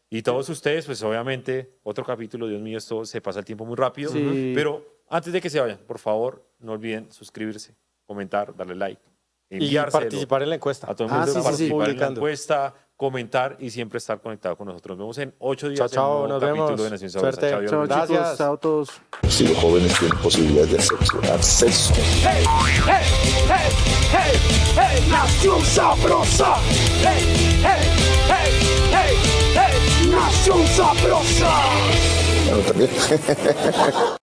Y todos ustedes, pues obviamente, otro capítulo, Dios mío, esto se pasa el tiempo muy rápido, Sí. pero antes de que se vayan, por favor, no olviden suscribirse, comentar, darle like, Y enviárselo participar en la encuesta. a todo el mundo, sí, sí, participar en la publicando. encuesta, comentar y siempre estar conectado con nosotros. Nos vemos en 8 días Chao, chao, en un nuevo nos capítulo vemos. de Nación Sabrosa. Suerte. Chao, Dios Chao, los bendiga. chicos. Chao a todos. Si los jóvenes tienen posibilidades de acceso. ¡Hey, hey, hey, hey, hey! ¡Nación Sabrosa! ¡Hey, hey, hey, hey, hey! ¡Nación Sabrosa! Bueno, también.